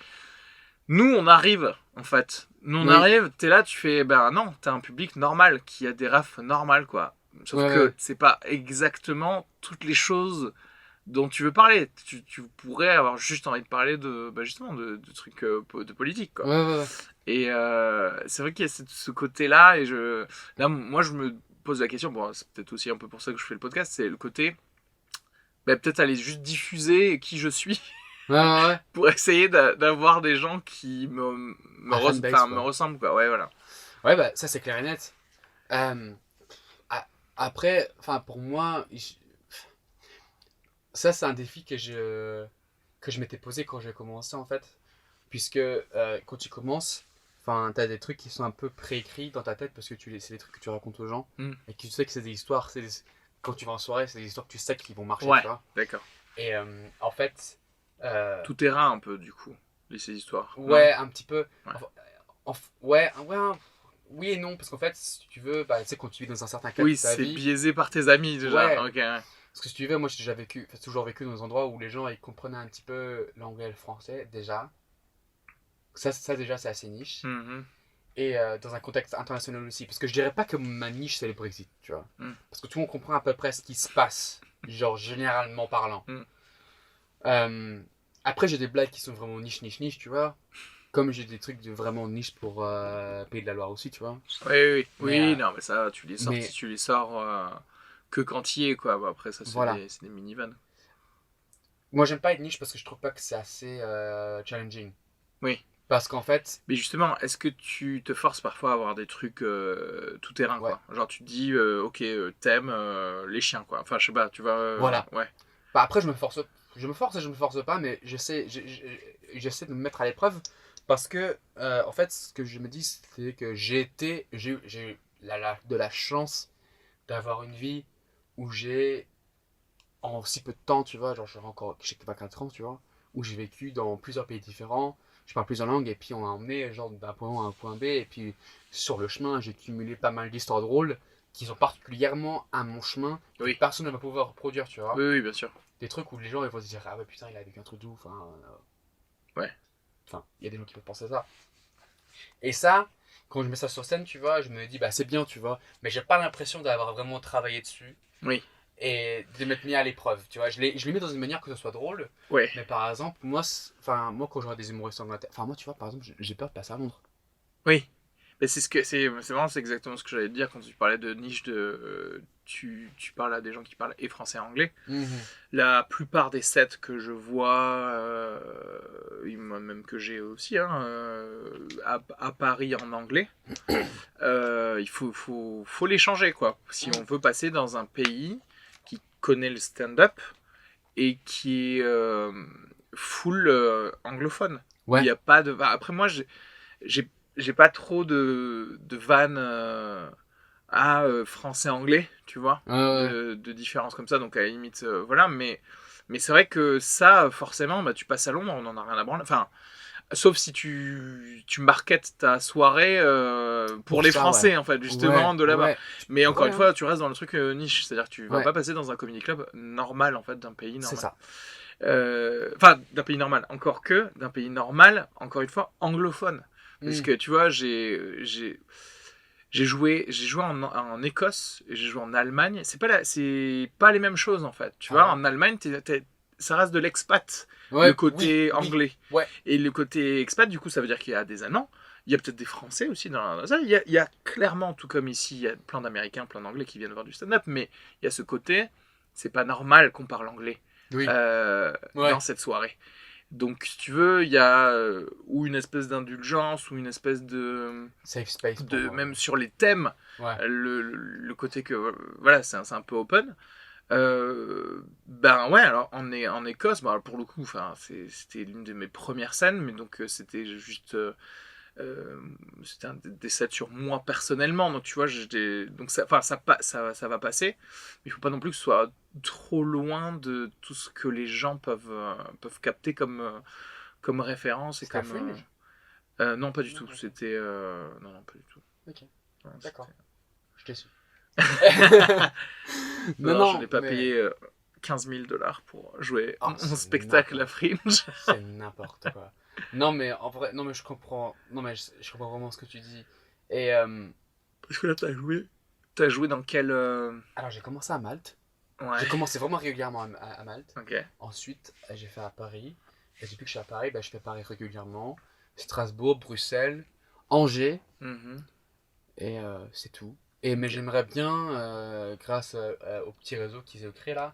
Nous, on arrive, en fait. Nous, on arrive, t'es là, tu fais, ben non, t'es un public normal, qui a des refs normales, quoi. Sauf que c'est pas exactement toutes les choses dont tu veux parler. Tu pourrais avoir juste envie de parler justement de trucs de politique, quoi. Ouais. Et c'est vrai qu'il y a ce côté-là, et là, moi, je me pose la question, bon, c'est peut-être aussi un peu pour ça que je fais le podcast, c'est le côté, peut-être aller juste diffuser qui je suis, Ouais. pour essayer d'avoir des gens qui me ressemblent, quoi. Ouais, voilà. Ouais, bah, ça, c'est clair et net. Après, enfin, pour moi, ça, c'est un défi que je m'étais posé quand j'ai commencé, en fait. Puisque quand tu commences, enfin, t'as des trucs qui sont un peu préécrits dans ta tête parce que c'est des trucs que tu racontes aux gens et que tu sais que c'est des histoires. Quand tu vas en soirée, c'est des histoires que tu sais qui vont marcher. Ouais, tu vois. d'accord. Et en fait. Tout terrain, un peu, du coup, ces histoires. Ouais, un petit peu. Ouais. Oui et non, parce qu'en fait, si tu veux, tu sais, quand tu vis dans un certain cadre oui, de ta vie. Oui, c'est biaisé par tes amis, déjà. Ouais. Ok, ouais. Parce que si tu veux, moi j'ai toujours vécu dans des endroits où les gens ils comprenaient un petit peu l'anglais et le français déjà. Ça déjà c'est assez niche. Mm-hmm. Et dans un contexte international aussi. Parce que je dirais pas que ma niche c'est le Brexit, tu vois. Parce que tout le monde comprend à peu près ce qui se passe, genre généralement parlant. Après j'ai des blagues qui sont vraiment niche, tu vois. Comme j'ai des trucs de vraiment niche pour Pays de la Loire aussi, tu vois. Oui, non, mais ça, tu les sors que quand il y est, quoi. Bah, après, ça, c'est des minivans. Moi, j'aime pas être niche parce que je trouve pas que c'est assez challenging. Oui. Parce qu'en fait... Mais justement, est-ce que tu te forces parfois à avoir des trucs tout terrain, quoi? Genre, tu te dis, ok, t'aimes les chiens, quoi. Enfin, je sais pas, tu vois... voilà. Ouais. Bah, après, je me force et je me force pas, mais j'essaie de me mettre à l'épreuve. Parce que, en fait, ce que je me dis, c'est que j'ai eu de la chance d'avoir une vie où j'ai, en si peu de temps, tu vois, genre j'ai 24 ans, tu vois, où j'ai vécu dans plusieurs pays différents, je parle plusieurs langues, et puis on m'a emmené genre d'un point A à un point B, et puis sur le chemin, j'ai cumulé pas mal d'histoires drôles qui sont particulièrement à mon chemin, que personne ne va pouvoir reproduire, tu vois. Oui, bien sûr. Des trucs où les gens ils vont se dire, ah ouais, putain, il a vécu un truc de ouf, hein. Ouais. Enfin, il y a des gens qui peuvent penser ça. Et ça, quand je mets ça sur scène, tu vois, je me dis, bah c'est bien, tu vois, mais j'ai pas l'impression d'avoir vraiment travaillé dessus. Oui. Et de m'être mis à l'épreuve, tu vois. Je les mets dans une manière que ce soit drôle. Ouais. Mais par exemple, moi quand j'aurai des humoristes en Angleterre, enfin moi, tu vois, par exemple, j'ai peur de passer à Londres. Oui. Mais c'est vraiment c'est exactement ce que j'allais te dire quand tu parlais de niche tu parles à des gens qui parlent et français et anglais. La plupart des sets que je vois, même que j'ai aussi à Paris en anglais, il faut les changer quoi. Si on veut passer dans un pays qui connaît le stand-up et qui est full anglophone. Ouais. Il y a pas de. Après moi j'ai pas trop de vannes français-anglais, tu vois, de différences comme ça, donc à la limite, voilà, mais c'est vrai que ça, forcément, bah, tu passes à Londres, on en a rien à branler, enfin, sauf si tu marketes ta soirée pour les ça, Français, en fait, justement, de là-bas. Ouais. Mais encore une fois, tu restes dans le truc niche, c'est-à-dire que tu vas pas passer dans un comedy club normal, en fait, d'un pays normal. C'est ça. Enfin, d'un pays normal, encore que d'un pays normal, encore une fois, anglophone. Parce que tu vois, j'ai joué en Écosse et j'ai joué en Allemagne. C'est pas les mêmes choses en fait. Tu vois, en Allemagne, ça reste de l'expat, le côté anglais. Ouais. Et le côté expat, du coup, ça veut dire qu'il y a des Allemands. Il y a peut-être des Français aussi dans ça. Il y a clairement, tout comme ici, il y a plein d'Américains, plein d'Anglais qui viennent voir du stand-up. Mais il y a ce côté, c'est pas normal qu'on parle anglais dans cette soirée. Donc, si tu veux, il y a ou une espèce d'indulgence ou une espèce de safe space. Même sur les thèmes, le côté que voilà, c'est un peu open. Ben ouais, alors en Écosse, bah, pour le coup, c'était l'une de mes premières scènes, mais donc c'était juste. C'était des sets sur moi personnellement, donc tu vois, donc ça va passer, mais il faut pas non plus que ce soit trop loin de tout ce que les gens peuvent capter comme référence et comme Fringe non pas du tout, c'était non pas du tout. Ok, non, d'accord, je t'ai su. non, je n'ai pas payé 15 000 $ pour jouer mon spectacle à Fringe. C'est n'importe quoi. Non mais en vrai, non mais je comprends vraiment ce que tu dis. Et parce que là t'as joué dans quel alors j'ai commencé à Malte. Ouais. J'ai commencé vraiment régulièrement à Malte. Ok. Ensuite j'ai fait à Paris. Et depuis que je suis à Paris, je fais Paris régulièrement. Strasbourg, Bruxelles, Angers. Et c'est tout. Mais j'aimerais bien, grâce au petit réseau qu'ils ont créé là,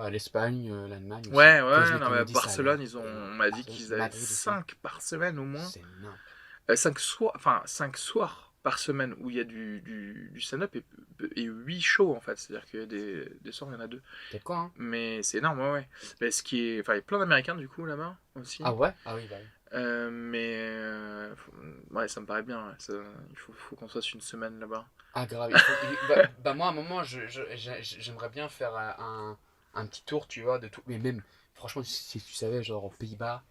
l'Espagne, l'Allemagne. Ouais, non, mais à Barcelone, on m'a dit qu'ils avaient 5 par semaine au moins. C'est n'importe. 5 soirs par semaine où il y a du stand-up et 8 shows en fait. C'est-à-dire qu'il y a des soirs, il y en a 2. C'est quoi, hein? Mais c'est énorme, ouais. Mais il y a plein d'Américains du coup là-bas aussi. Ah ouais? Ah oui, bah oui. Ouais, ça me paraît bien. Ouais. Il faut qu'on fasse une semaine là-bas. Ah grave. Moi à un moment j'aimerais bien faire un petit tour, tu vois, de tout. Mais même franchement si tu savais, genre aux Pays-Bas,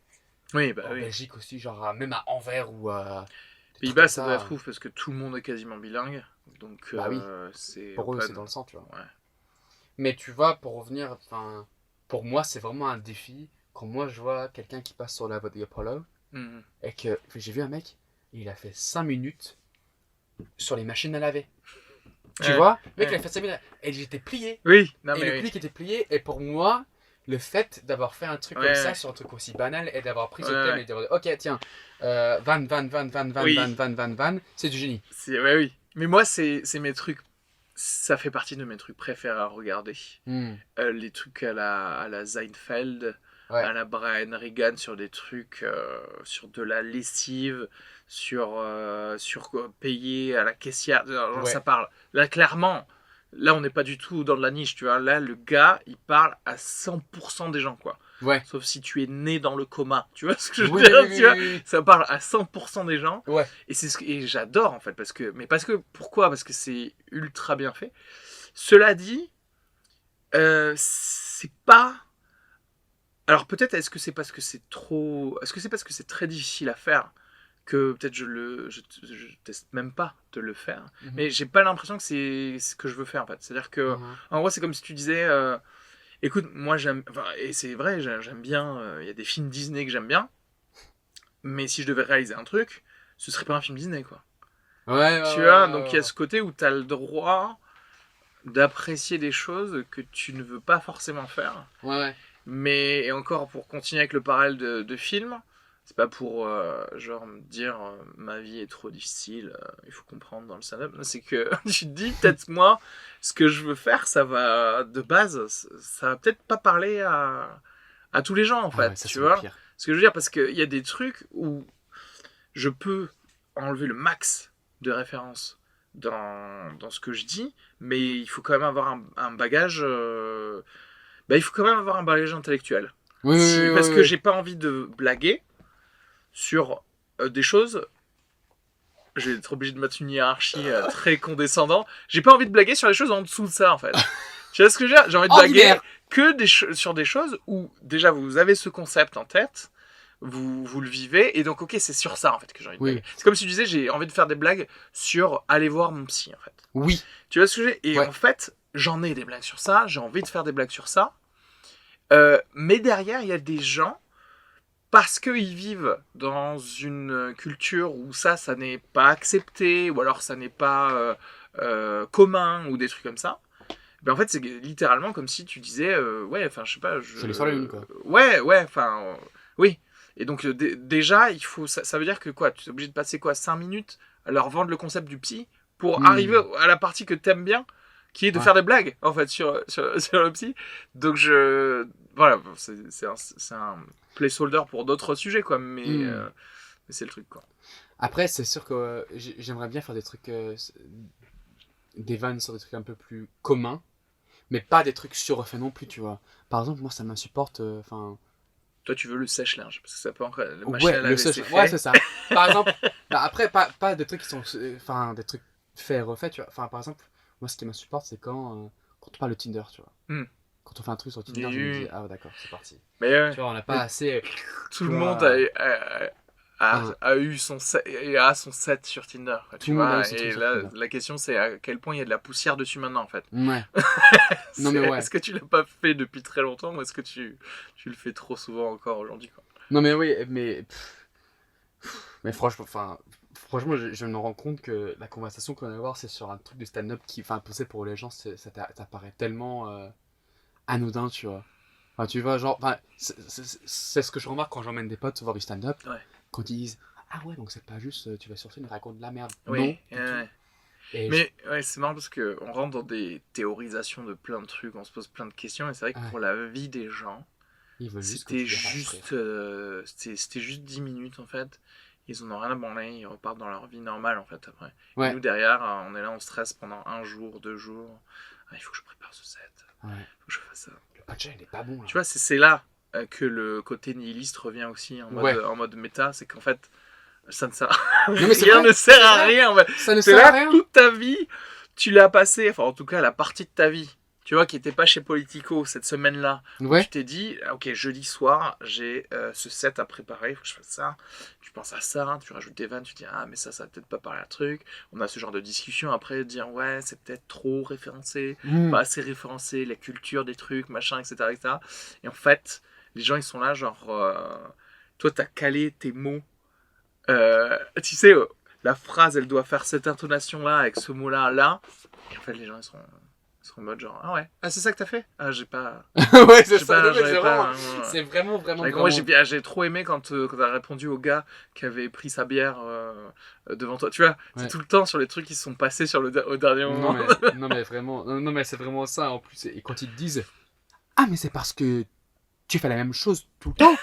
oui, bah en Belgique aussi, genre même à Anvers ou Pays-Bas, ça doit être ouf parce que tout le monde est quasiment bilingue. Donc bah oui. c'est pour open. eux c'est dans le sang, tu vois. Ouais. Mais tu vois, pour revenir, pour moi c'est vraiment un défi quand moi je vois quelqu'un qui passe sur la voie de Apollo et que j'ai vu un mec, il a fait 5 minutes sur les machines à laver. Tu vois, le mec il a fait 5 minutes et j'étais plié. Oui, le public était plié, et pour moi le fait d'avoir fait un truc comme ça sur un truc aussi banal et d'avoir pris ce thème et de dire ok tiens van, c'est du génie. Oui. Mais moi c'est mes trucs, ça fait partie de mes trucs préférés à regarder. Les trucs à la Seinfeld, à la Brian Regan, sur des trucs sur de la lessive, sur payer à la caissière, genre ça parle. Là clairement, là on n'est pas du tout dans de la niche, tu vois. Là le gars il parle à 100% des gens quoi. Ouais. Sauf si tu es né dans le coma, tu vois ce que je veux dire, tu vois. Ça parle à 100% des gens. Ouais. Et j'adore en fait pourquoi? Parce que c'est ultra bien fait. Cela dit, c'est pas. Alors peut-être est-ce que c'est parce que c'est très difficile à faire que peut-être je teste même pas de le faire. Mais j'ai pas l'impression que c'est ce que je veux faire en fait. C'est-à-dire que en gros c'est comme si tu disais écoute, moi j'aime, et c'est vrai, j'aime bien, il y a des films Disney que j'aime bien, mais si je devais réaliser un truc, ce serait pas un film Disney quoi. Tu vois, donc il y a ce côté où tu as le droit d'apprécier des choses que tu ne veux pas forcément faire. Mais et encore pour continuer avec le parallèle de film, C'est pas pour genre me dire ma vie est trop difficile, il faut comprendre dans le stand-up. C'est que tu te dis peut-être moi, ce que je veux faire, ça va de base, ça va peut-être pas parler à tous les gens en fait, Ouais, ça, tu c'est le vois. pire. Ce que je veux dire, parce qu'il y a des trucs où je peux enlever le max de références dans ce que je dis, mais il faut quand même avoir un bagage. Il faut quand même avoir un bagage intellectuel. Oui, Parce que j'ai pas envie de blaguer sur des choses. Je vais être obligé de mettre une hiérarchie très condescendante. J'ai pas envie de blaguer sur les choses en dessous de ça en fait. Tu vois ce que je veux dire? J'ai envie de blaguer que sur des choses où déjà vous avez ce concept en tête. Vous le vivez, et donc ok, c'est sur ça en fait que j'ai envie de blaguer. C'est comme si tu disais, j'ai envie de faire des blagues sur aller voir mon psy en fait. Oui. Tu vois ce que j'ai? Et en fait, j'en ai des blagues sur ça, j'ai envie de faire des blagues sur ça. Mais derrière, il y a des gens, parce qu'ils vivent dans une culture où ça n'est pas accepté, ou alors ça n'est pas commun, ou des trucs comme ça. Ben en fait, c'est littéralement comme si tu disais, ouais, enfin, je sais pas. Je l'ai sur la lune, quoi. Ouais, enfin, oui. Et donc, déjà, il faut, ça veut dire que quoi, tu es obligé de passer quoi, 5 minutes à leur vendre le concept du psy pour arriver à la partie que t'aimes bien, qui est de faire des blagues, en fait, sur le psy. Donc, voilà, c'est un placeholder pour d'autres sujets, quoi, mais c'est le truc, quoi. Après, c'est sûr que j'aimerais bien faire des trucs, des vannes sur des trucs un peu plus communs, mais pas des trucs surrefaits non plus, tu vois. Par exemple, moi, ça m'insupporte, enfin... Toi, tu veux le sèche-linge, parce que ça peut encore... le sèche-linge, ouais, c'est ça. Par exemple, après, pas des trucs qui sont... Enfin, des trucs faits et refaits, tu vois. Enfin, par exemple, moi, ce qui m'insupporte, c'est quand on parle de Tinder, tu vois. Quand on fait un truc sur Tinder, je me dis, ah, d'accord, c'est parti. Mais tu vois, on n'a pas assez... Tout le monde a eu son set sur Tinder. Quoi, tu vois, et là, la question, c'est à quel point il y a de la poussière dessus maintenant, en fait. Ouais. Non, mais ouais. Est-ce que tu l'as pas fait depuis très longtemps, ou est-ce que tu le fais trop souvent encore aujourd'hui, quoi? Non, mais oui, mais franchement, je me rends compte que la conversation qu'on va avoir, c'est sur un truc de stand-up qui, enfin, pensé pour les gens, ça paraît tellement anodin, tu vois. Enfin, tu vois, genre, c'est ce que je remarque quand j'emmène des potes voir du stand-up. Ouais. Quand ils disent, ah ouais, donc c'est pas juste, tu vas sur scène et racontes de la merde. Oui, non. Mais ouais, c'est marrant parce qu'on rentre dans des théorisations de plein de trucs, on se pose plein de questions, et c'est vrai que pour la vie des gens, c'était juste 10 minutes en fait. Ils en ont rien à branler, ils repartent dans leur vie normale en fait après. Ouais. Et nous derrière, on est là, on stresse pendant 1 jour, 2 jours. Ah, il faut que je prépare ce set, il faut que je fasse ça. Le patch il est pas bon là. Tu vois, c'est là que le côté nihiliste revient aussi en mode méta, c'est qu'en fait, ça ne sert à rien. Rien ne sert à rien. Ça ne sert à rien. Toute ta vie, tu l'as passé, enfin en tout cas la partie de ta vie, tu vois, qui n'était pas chez Politico cette semaine-là. Tu t'es dit, ok, jeudi soir, j'ai ce set à préparer, il faut que je fasse ça. Tu penses à ça, tu rajoutes des vannes, tu dis, ah mais ça va peut-être pas parler à truc. On a ce genre de discussion après, de dire, ouais, c'est peut-être trop référencé, pas assez référencé, la culture des trucs, machin, etc. etc. Et en fait, les gens ils sont là, genre, toi t'as calé tes mots. Tu sais, la phrase elle doit faire cette intonation là avec ce mot là, et en fait les gens ils sont en mode genre, ah ouais, c'est ça que t'as fait? Ah, j'ai pas. Ouais, c'est ça, c'est vraiment. Moi j'ai trop aimé quand t'as répondu au gars qui avait pris sa bière devant toi, tu vois, c'est tout le temps sur les trucs qui se sont passés au dernier moment. Non mais vraiment, non mais c'est vraiment ça en plus, et quand ils te disent, ah mais c'est parce que tu fais la même chose tout le temps.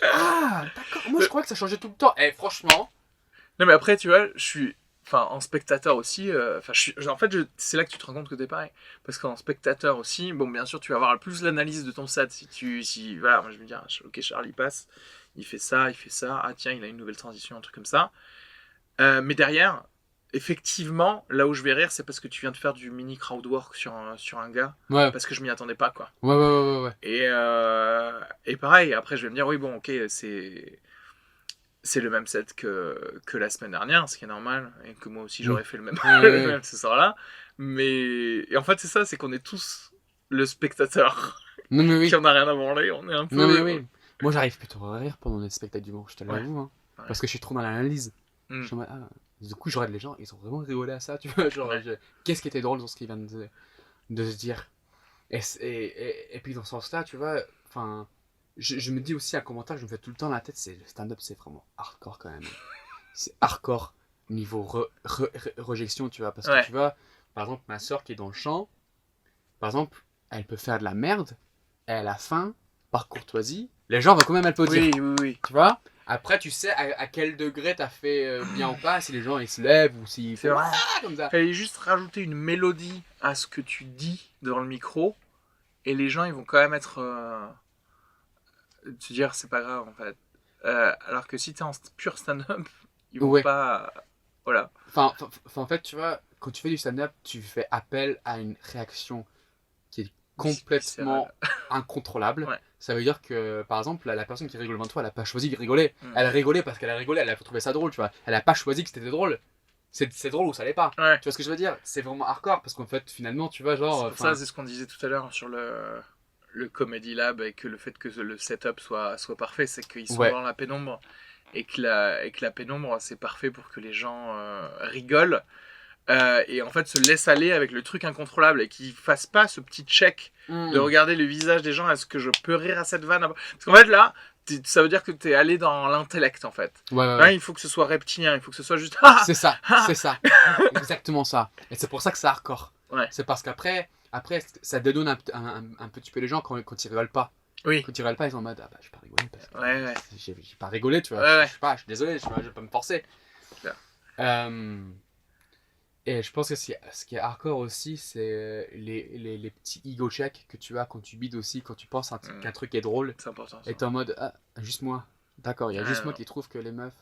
Ah, d'accord. Moi, je crois que ça changeait tout le temps. Eh, franchement. Non, mais après, tu vois, je suis. Enfin, en spectateur aussi. En fait, c'est là que tu te rends compte que t'es pareil. Parce qu'en spectateur aussi, bon, bien sûr, tu vas avoir plus l'analyse de ton set. Voilà, moi, je me dis, ok, Charlie passe. Il fait ça. Ah, tiens, il a une nouvelle transition, un truc comme ça. Mais derrière, effectivement, là où je vais rire, c'est parce que tu viens de faire du mini crowdwork sur un gars. Ouais. Parce que je m'y attendais pas, quoi. Ouais. Et pareil, après, je vais me dire, oui, bon, ok, c'est le même set que la semaine dernière, ce qui est normal, et que moi aussi j'aurais fait le même ce soir-là. Mais et en fait, c'est ça, c'est qu'on est tous le spectateur qui en a rien à branler, on est un peu... Non mais oui, moi j'arrive plutôt à rire pendant les spectacles d'humour, je te l'avoue, hein, parce que je suis trop dans l'analyse. Du coup, je regarde les gens, ils ont vraiment rigolé à ça, tu vois, genre, qu'est-ce qui était drôle dans ce qu'ils viennent de se dire. Et puis dans ce sens-là, tu vois, enfin... je me dis aussi un commentaire que je me fais tout le temps dans la tête, c'est le stand-up, c'est vraiment hardcore quand même. C'est hardcore niveau rejection, tu vois. Parce que tu vois, par exemple, ma soeur qui est dans le chant, par exemple, elle peut faire de la merde, et à la fin, par courtoisie, les gens vont quand même applaudir. Oui. Tu vois? Après, tu sais à quel degré t'as fait bien ou pas, si les gens ils se lèvent ou s'ils font comme ça. Fallait juste rajouter une mélodie à ce que tu dis devant le micro, et les gens ils vont quand même être. Se dire c'est pas grave en fait. Alors que si t'es en pur stand-up, ils vont pas. Voilà. Enfin, en fait, tu vois, quand tu fais du stand-up, tu fais appel à une réaction qui est complètement incontrôlable. Ouais. Ça veut dire que, par exemple, la personne qui rigole devant toi, elle a pas choisi de rigoler. Elle a rigolé parce qu'elle a rigolé, elle a trouvé ça drôle, tu vois. Elle a pas choisi que c'était drôle. C'est drôle ou ça l'est pas. Ouais. Tu vois ce que je veux dire? C'est vraiment hardcore parce qu'en fait, finalement, tu vois, genre. Ça, c'est ce qu'on disait tout à l'heure sur le Comedy Lab, et que le fait que le setup soit parfait, c'est qu'ils sont dans la pénombre, et que la pénombre, c'est parfait pour que les gens rigolent. Et en fait se laisse aller avec le truc incontrôlable, et qu'ils fassent pas ce petit check de regarder le visage des gens, est-ce que je peux rire à cette vanne? Parce qu'en fait là, ça veut dire que t'es allé dans l'intellect en fait. Là, il faut que ce soit reptilien, il faut que ce soit juste c'est ça exactement ça, et c'est pour ça que c'est hardcore. C'est parce qu'après ça dédonne un petit peu les gens quand ils rigolent pas. Quand ils rigolent pas, ils sont en mode ah bah je vais pas rigoler parce que j'ai pas rigolé, tu vois. Je suis désolé, je vais pas me forcer. Et je pense que ce qui est hardcore aussi, c'est les petits ego checks que tu as quand tu bides aussi, quand tu penses qu'un truc est drôle. C'est important. Et t'es en mode, ah, juste moi. D'accord, il y a juste moi qui trouve que les meufs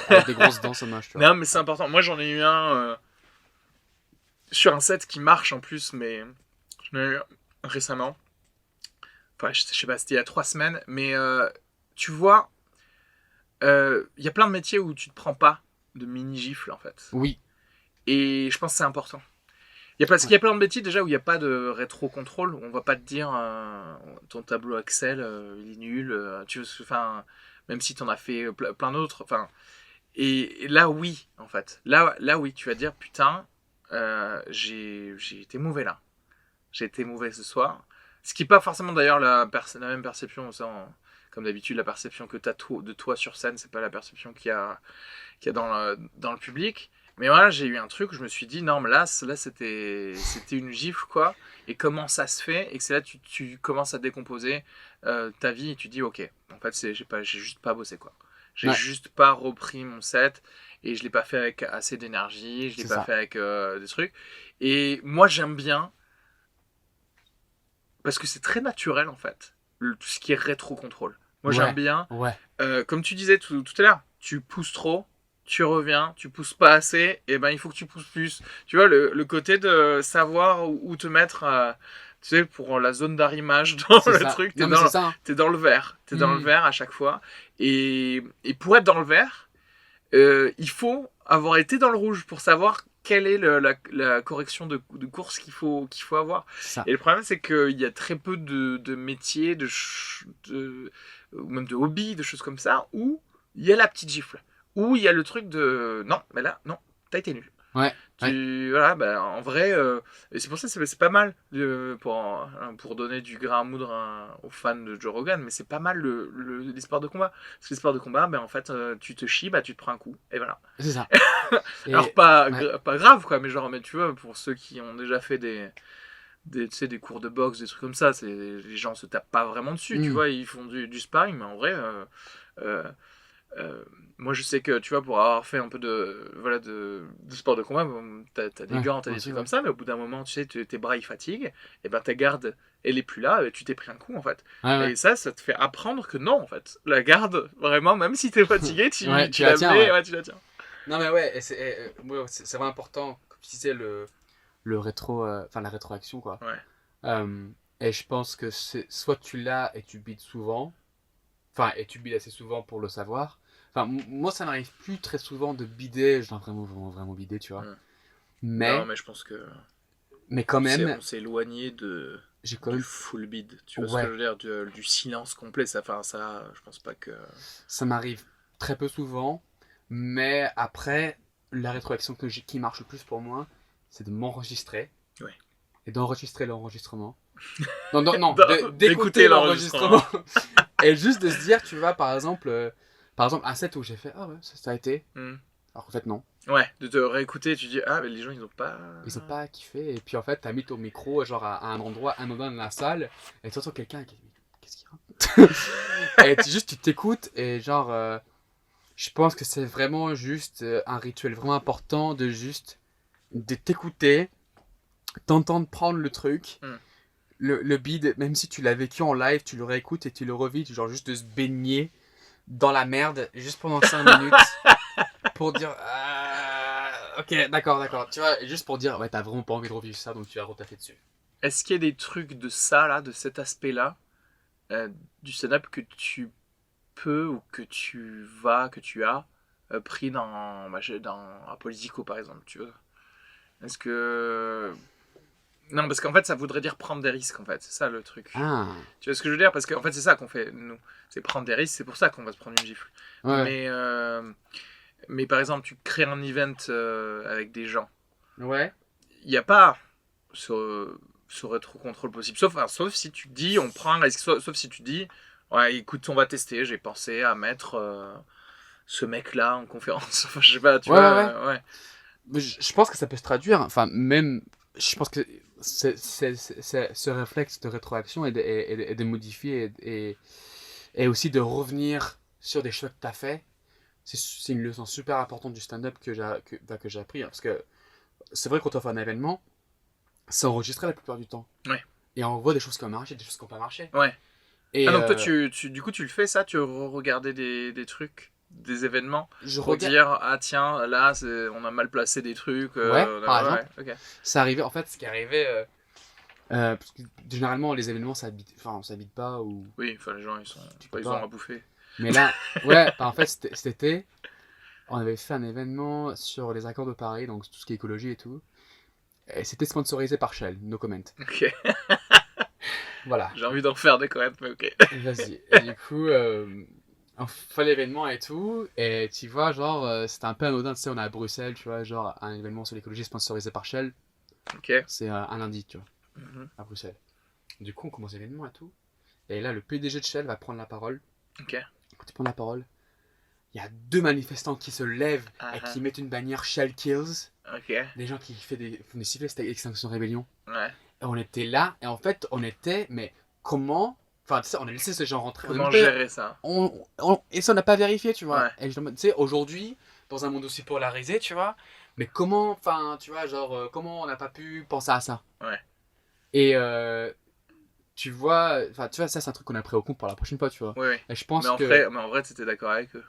avec des grosses dents, c'est moche, tu vois. Non, mais c'est important. Moi, j'en ai eu un sur un set qui marche en plus, mais j'en ai eu un récemment. Enfin, je sais pas, c'était il y a 3 semaines. Mais tu vois, il y a plein de métiers où tu te prends pas de mini-gifles, en fait. Oui. Et je pense que c'est important. Parce qu'il y a plein de métiers déjà où il n'y a pas de rétro-contrôle. On va pas te dire ton tableau Excel, il est nul. Même si tu en as fait plein d'autres. Et là, oui, en fait. Là, oui, tu vas dire, putain, j'ai été mauvais là. J'ai été mauvais ce soir. Ce qui n'est pas forcément d'ailleurs la même perception. Comme d'habitude, la perception que tu as de toi sur scène, c'est pas la perception qu'il y a dans le public. Mais voilà, j'ai eu un truc où je me suis dit, non, mais là c'était une gifle, quoi. Et comment ça se fait? Et que c'est là que tu commences à décomposer ta vie, et tu dis, ok, en fait, j'ai juste pas bossé, quoi. J'ai juste pas repris mon set, et je l'ai pas fait avec assez d'énergie, je l'ai pas fait avec des trucs. Et moi, j'aime bien, parce que c'est très naturel, en fait, tout ce qui est rétro-contrôle. Moi, j'aime bien, comme tu disais tout à l'heure, tu pousses trop, tu reviens, tu pousses pas assez, et ben il faut que tu pousses plus. Tu vois, le côté de savoir où te mettre, tu sais, pour la zone d'arrimage dans le truc, t'es dans le vert. T'es dans le vert à chaque fois. Et pour être dans le vert, il faut avoir été dans le rouge pour savoir quelle est la correction de course qu'il faut avoir. Et le problème, c'est qu'il y a très peu de métiers, ou même de hobbies, de choses comme ça, où il y a la petite gifle. Où il y a le truc de non, mais là, non, t'as été nul. Voilà, bah, en vrai, et c'est pour ça que c'est pas mal pour donner du grain à moudre aux fans de Joe Rogan, mais c'est pas mal les sports de combat. Parce que les sports de combat, ben en fait, tu te chies, bah, tu te prends un coup, et voilà. C'est ça. Alors, pas grave, quoi, mais genre, mais tu vois, pour ceux qui ont déjà fait tu sais, des cours de boxe, des trucs comme ça, les gens se tapent pas vraiment dessus, tu vois, ils font du sparring, mais en vrai. Moi je sais que tu vois, pour avoir fait un peu de sport de combat, t'as des gants, t'as des trucs comme ça, mais au bout d'un moment, tu sais, tes bras ils fatiguent, et ben ta garde elle est plus là, et tu t'es pris un coup en fait. Et ça te fait apprendre que non en fait, la garde vraiment, même si t'es fatigué, tu la tiens. Tu la tiens. Non mais ouais, c'est vraiment important, comme tu disais, la rétroaction, quoi. Et je pense que soit tu l'as et tu bides souvent, et tu bides assez souvent pour le savoir. Moi, ça n'arrive plus très souvent de bider. Je dois vraiment bider, tu vois. Non, mais je pense que. Mais quand même. On s'est éloigné du full bid. Tu vois ce que je veux dire, du silence complet. Ça, je pense pas que. Ça m'arrive très peu souvent. Mais après, la rétroaction qui marche le plus pour moi, c'est de m'enregistrer. Et d'enregistrer l'enregistrement. Non, d'écouter l'enregistrement. Et juste de se dire, tu vois, par exemple, un set où j'ai fait, ah ouais, ça a été. Alors qu'en fait, non. Ouais, de te réécouter, tu dis, ah, mais les gens, ils ont pas kiffé. Et puis en fait, t'as mis ton micro, genre, à un endroit anodin dans la salle, et tu entends quelqu'un qui dit, qu'est-ce qu'il raconte? Et tu t'écoutes, et genre, je pense que c'est vraiment juste un rituel vraiment important de t'écouter, t'entendre prendre le truc. Le bid, même si tu l'as vécu en live, tu le réécoutes et tu le revis, genre juste de se baigner dans la merde juste pendant 5 minutes pour dire ok, d'accord, tu vois, juste pour dire ouais, t'as vraiment pas envie de revivre ça donc tu vas retaffer dessus. Est-ce qu'il y a des trucs de ça, là, de cet aspect-là, du stand-up que tu peux ou que tu as pris dans un Politico, par exemple, tu vois? Est-ce que. Non, parce qu'en fait, ça voudrait dire prendre des risques, en fait. C'est ça, le truc. Ah. Tu vois ce que je veux dire? Parce qu'en fait, c'est ça qu'on fait, nous. C'est prendre des risques, c'est pour ça qu'on va se prendre une gifle. Ouais. Mais par exemple, tu crées un event avec des gens. Ouais. Il n'y a pas ce rétro-contrôle possible. Sauf si tu dis, on prend un risque. Sauf si tu dis, ouais, écoute, on va tester. J'ai pensé à mettre ce mec-là en conférence. Enfin, je sais pas, tu vois. Ouais. Mais je pense que ça peut se traduire. Enfin, même. Je pense que ce réflexe de rétroaction et de modifier et aussi de revenir sur des choses que tu as fait, c'est une leçon super importante du stand-up que j'ai appris. Hein, parce que c'est vrai que quand on fait un événement, c'est enregistré la plupart du temps. Ouais. Et on voit des choses qui ont marché, des choses qui n'ont pas marché. Ouais. Et donc toi, du coup, tu le fais ça? Tu regardais des trucs, des événements pour dire, ah tiens, là, on a mal placé des trucs. Par exemple. Okay. Ça arrivait, en fait, ce qui arrivait... parce que généralement, les événements, ça habite pas ou... Oui, enfin, les gens, ils ont à bouffer. Mais là, ouais, en fait, cet été, on avait fait un événement sur les accords de Paris, donc tout ce qui est écologie et tout. Et c'était sponsorisé par Shell, no comment. Ok. Voilà. J'ai envie d'en faire des comments, mais ok. Vas-y. Et du coup, on fait l'événement et tout, et tu vois, genre, c'était un peu anodin, tu sais, on est à Bruxelles, tu vois, genre, un événement sur l'écologie sponsorisé par Shell. Ok. C'est un lundi, tu vois, à Bruxelles. Du coup, on commence l'événement et tout. Et là, le PDG de Shell va prendre la parole. Ok. Quand il prend la parole, il y a 2 manifestants qui se lèvent et qui mettent une bannière Shell Kills. Ok. Des gens qui font des sifflets, c'était Extinction Rébellion. Ouais. Et on était là, et en fait, mais comment... Enfin, tu sais, on a laissé ces gens rentrer. Comment gérer ça? Et ça, on n'a pas vérifié, tu vois. Ouais. Et tu sais, aujourd'hui, dans un monde aussi polarisé, tu vois, mais comment, enfin, tu vois, genre, comment on n'a pas pu penser à ça? Ouais. Et tu vois, ça, c'est un truc qu'on a pris au compte pour la prochaine fois, tu vois. Oui. Et je pense mais en vrai, tu étais d'accord avec eux.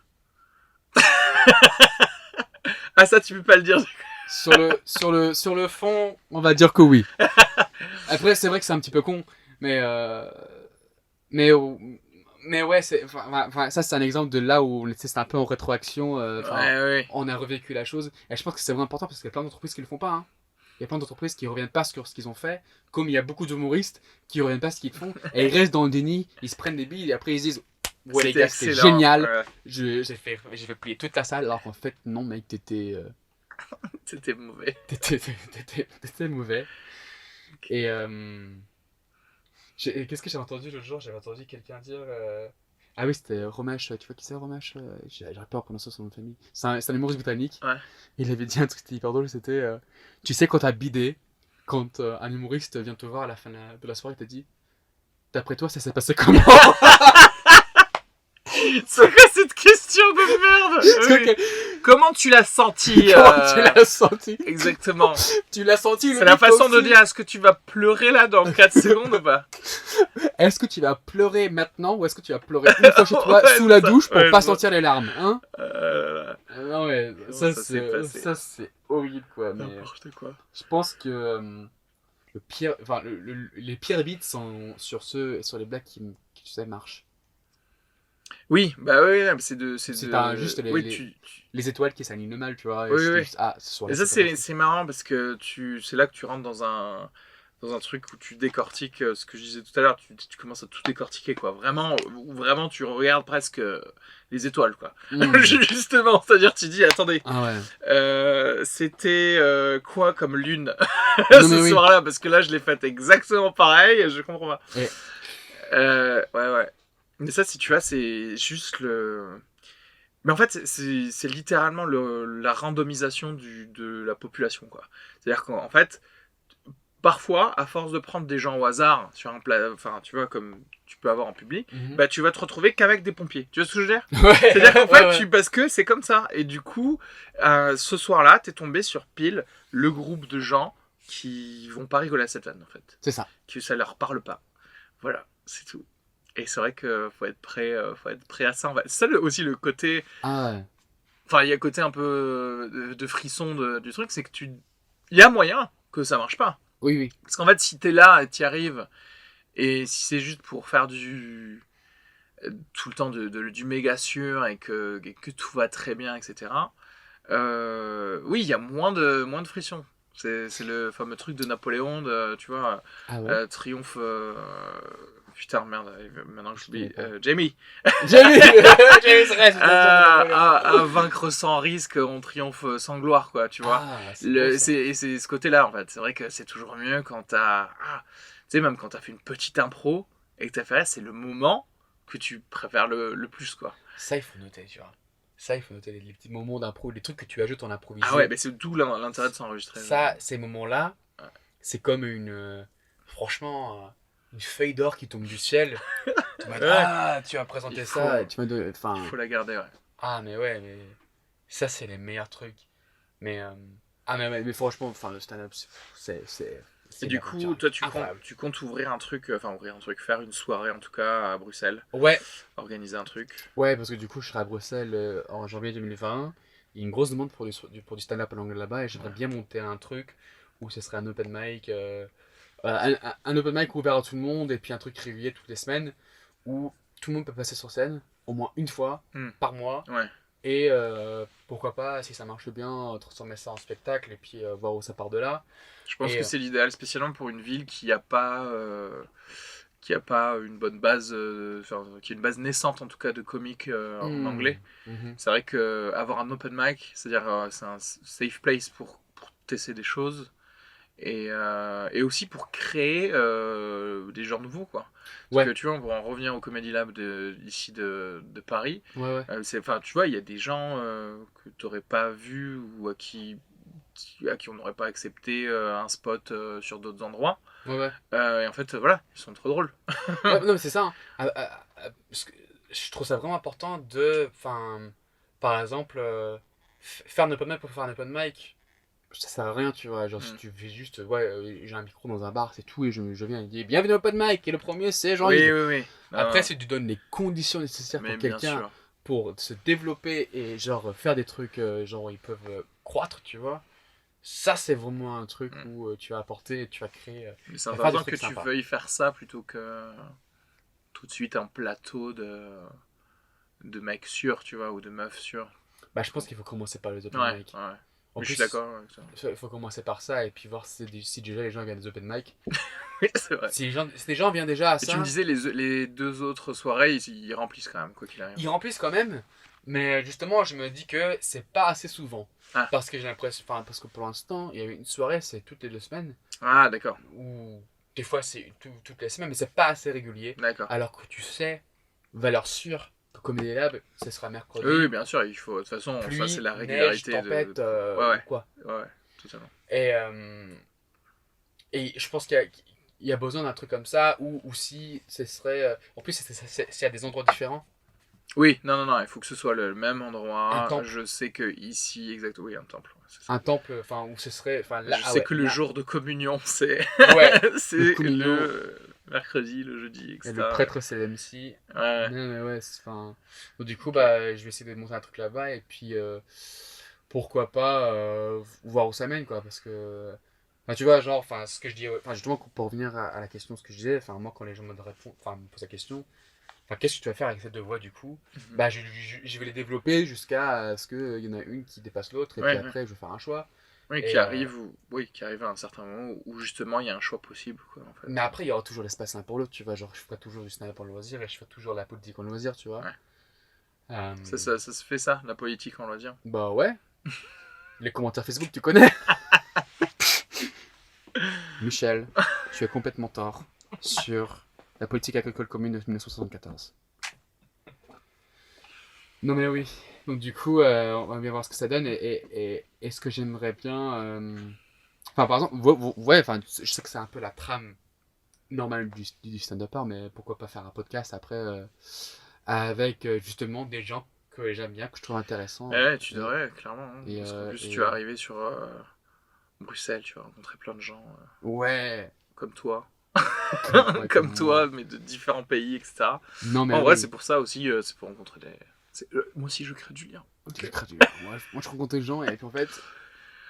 Ah, ça, tu peux pas le dire. Sur le fond, on va dire que oui. Après, c'est vrai que c'est un petit peu con, mais ouais, ça c'est un exemple de là où c'est un peu en rétroaction. Ouais. On a revécu la chose. Et je pense que c'est vraiment important parce qu'il y a plein d'entreprises qui le font pas. Hein. Il y a plein d'entreprises qui reviennent pas sur ce qu'ils ont fait, comme il y a beaucoup d'humoristes qui reviennent pas sur ce qu'ils font et ils restent dans le déni, ils se prennent des billes et après ils se disent ouais les gars c'était génial, ouais. J'ai fait plier toute la salle alors qu'en fait non mec t'étais mauvais. T'étais mauvais. Et qu'est-ce que j'ai entendu l'autre jour? J'avais entendu quelqu'un dire ah oui, c'était Romesh, tu vois qui c'est Romesh? J'arrive pas à prononcer son nom de famille. C'est un humoriste britannique. Ouais. Il avait dit un truc qui était hyper drôle, c'était tu sais quand t'as bidé, quand un humoriste vient te voir à la fin de la soirée, il t'a dit d'après toi ça s'est passé comment? C'est quoi cette question de merde? Oui. Comment tu l'as senti? Comment tu l'as senti? Exactement. Tu l'as senti? C'est la façon de dire est-ce que tu vas pleurer là dans 4 secondes ou pas? Est-ce que tu vas pleurer maintenant ou est-ce que tu vas pleurer une fois chez toi sous la douche pour pas sentir les larmes, hein? Non mais ça c'est horrible quoi. N'importe quoi. Je pense que les pires beats sont sur les blagues qui tu sais marchent. Oui, bah oui, c'est juste les étoiles qui s'alignent mal, tu vois. Oui. Juste, et ça, c'est marrant parce que c'est là que tu rentres dans un truc où tu décortiques ce que je disais tout à l'heure. Tu commences à tout décortiquer, quoi. Vraiment, tu regardes presque les étoiles, quoi. Justement, c'est-à-dire, tu dis, attendez, c'était quoi comme lune ce soir-là? Parce que là, je l'ai faite exactement pareil, je comprends pas. Ouais. Mais ça, si tu vois, c'est juste le... Mais en fait, c'est littéralement la randomisation de la population, quoi. C'est-à-dire qu'en fait, parfois, à force de prendre des gens au hasard sur un plat, enfin, tu vois, comme tu peux avoir en public, bah, tu vas te retrouver qu'avec des pompiers. Tu vois ce que je veux dire ? Ouais. C'est-à-dire qu'en fait, Ouais. parce que c'est comme ça. Et du coup, ce soir-là, t'es tombé sur pile le groupe de gens qui vont pas rigoler à cette vanne, en fait. C'est ça. Que ça leur parle pas. Voilà, c'est tout. Et c'est vrai qu'il faut être prêt à ça. En fait. C'est ça aussi le côté... Ah ouais. Enfin, il y a le côté un peu de frisson du truc, c'est que il y a moyen que ça marche pas. Oui, oui. Parce qu'en fait, si t'es là et t'y arrives, et si c'est juste pour faire tout le temps du méga sûr et que tout va très bien, etc. Oui, il y a moins de friction. C'est le fameux truc de Napoléon, tu vois, Ah ouais. triomphe... Putain, merde, maintenant que je connais dis... pas. Jamie Jamie c'est vrai, à vaincre sans risque, on triomphe sans gloire, quoi, tu vois. Ah, c'est beau, ça. C'est ce côté-là, en fait. C'est vrai que c'est toujours mieux quand t'as... tu sais, même quand t'as fait une petite impro et que t'as fait c'est le moment que tu préfères le plus, quoi. Ça, il faut noter, tu vois. Ça, il faut noter les petits moments d'impro, les trucs que tu ajoutes en improvisé. Ah ouais, mais c'est d'où l'intérêt de s'enregistrer. Ça, ces moments-là, c'est comme une... franchement, une feuille d'or qui tombe du ciel. Tu vas Ouais. tu vas présenter Il ça. faut- Et tu vas enfin... Il faut la garder, ouais. Ah, mais ouais, mais... Ça, c'est les meilleurs trucs. Mais... Ah, mais franchement, enfin, le stand-up, c'est Et du une coup, aventure toi, incroyable. tu comptes ouvrir un truc, faire une soirée en tout cas à Bruxelles, Ouais, organiser un truc. ouais, parce que du coup, je serai à Bruxelles en janvier 2020. Il y a une grosse demande pour du stand-up en anglais là-bas et j'aimerais bien monter un truc où ce serait un open mic. Un open mic ouvert à tout le monde et puis un truc régulier toutes les semaines où tout le monde peut passer sur scène au moins une fois par mois. Ouais. Et pourquoi pas, si ça marche bien, transformer ça en spectacle et puis voir où ça part de là. Je pense Et, que c'est l'idéal, spécialement pour une ville qui a pas une bonne base, qui est une base naissante en tout cas de comiques en anglais. C'est vrai que avoir un open mic, c'est-à-dire c'est un safe place pour tester des choses et aussi pour créer des genres nouveaux, quoi. Parce que tu vois, on va en revenir au Comedy Lab ici de Paris. Ouais. Tu vois, il y a des gens que tu n'aurais pas vus ou à qui on n'aurait pas accepté un spot sur d'autres endroits. Ouais. Et en fait, voilà, ils sont trop drôles. Ouais, non, mais c'est ça. Parce que je trouve ça vraiment important de. Enfin, par exemple, faire un open mic pour faire un open mic, ça sert à rien, tu vois. Genre, si tu fais juste, j'ai un micro dans un bar, c'est tout, et je viens et dis bienvenue au open mic, et le premier c'est Jean-Yves. Oui. Après, si tu donnes les conditions nécessaires mais pour quelqu'un pour se développer et genre faire des trucs, genre ils peuvent croître, tu vois. Ça, c'est vraiment un truc où tu vas apporter, tu vas créer. Mais c'est faire des important trucs que tu sympas. veuilles faire ça plutôt que tout de suite un plateau de mecs sûrs, tu vois, ou de meufs sûrs. Bah, je pense qu'il faut commencer par les open mic. Ouais. En Mais plus, je suis d'accord avec ça. il faut commencer par ça et puis voir si déjà les gens viennent des open mic. Oui, c'est vrai. Si les gens viennent déjà à Et ça, tu me disais, les deux autres soirées, ils remplissent quand même, quoi qu'il arrive. ils remplissent quand même. Mais justement, je me dis que c'est pas assez souvent. Ah. Parce que j'ai l'impression, parce que pour l'instant, il y a une soirée, c'est toutes les 2 semaines. Ah, d'accord. Ou des fois, c'est toutes les semaines, mais c'est pas assez régulier. D'accord. Alors que tu sais, valeur sûre, que Comedy Lab, ce sera mercredi. Oui, bien sûr, il faut. De toute façon, Pluie, ça, c'est la régularité. neige, tempête, Ouais. ou quoi. Ouais, totalement. Et je pense qu'il y a besoin d'un truc comme ça, ou si ce serait. En plus, c'est à des endroits différents. Oui, non, il faut que ce soit le même endroit. Un temple. Je sais que ici, exactement, oui, un temple. Ouais, c'est ça. Un temple, enfin, où ce serait. Là, Je sais que le jour de communion, c'est Ouais, c'est communion. le mercredi, le jeudi, etc. Et le prêtre, c'est l'MC. Ouais. Non, mais ouais, enfin. Donc, du coup, bah, je vais essayer de monter un truc là-bas, et puis pourquoi pas voir où ça mène, quoi, parce que. Enfin, tu vois, genre, enfin, ce que je dis. Enfin, justement, pour revenir à la question, ce que je disais, enfin, moi, quand les gens me posent la question. Enfin, qu'est-ce que tu vas faire avec ces 2 voix du coup? Bah, je vais les développer jusqu'à ce qu'il y en a une qui dépasse l'autre et puis après je vais faire un choix. Oui, Et, qui arrive à un certain moment où justement il y a un choix possible, quoi, en fait. Mais après, il y aura toujours l'espace l'un pour l'autre, tu vois. Genre, je ferai toujours du stand-up en loisir et je ferai toujours la politique en loisir, tu vois. Ouais. Ça se fait ça, la politique en loisir. Bah ouais. Les commentaires Facebook, tu connais. Michel, tu as complètement tort sur la politique agricole commune de 1974. Non mais oui. Donc du coup, on va bien voir ce que ça donne et ce que j'aimerais bien. Enfin, par exemple, ouais, enfin, je sais que c'est un peu la trame normale du stand-up, mais pourquoi pas faire un podcast après avec justement des gens que j'aime bien, que je trouve intéressants. Ouais, tu devrais, clairement. Hein. Et, Parce qu'en plus, tu et vas arriver sur Bruxelles, tu vas rencontrer plein de gens ouais, comme toi. ouais, Comme comme moi. toi, mais de différents pays, etc. Non mais En vrai, c'est oui. pour ça aussi, c'est pour rencontrer des. Moi aussi, je crée du lien. Je Ok. crée du moi, je rencontre des gens et puis en fait,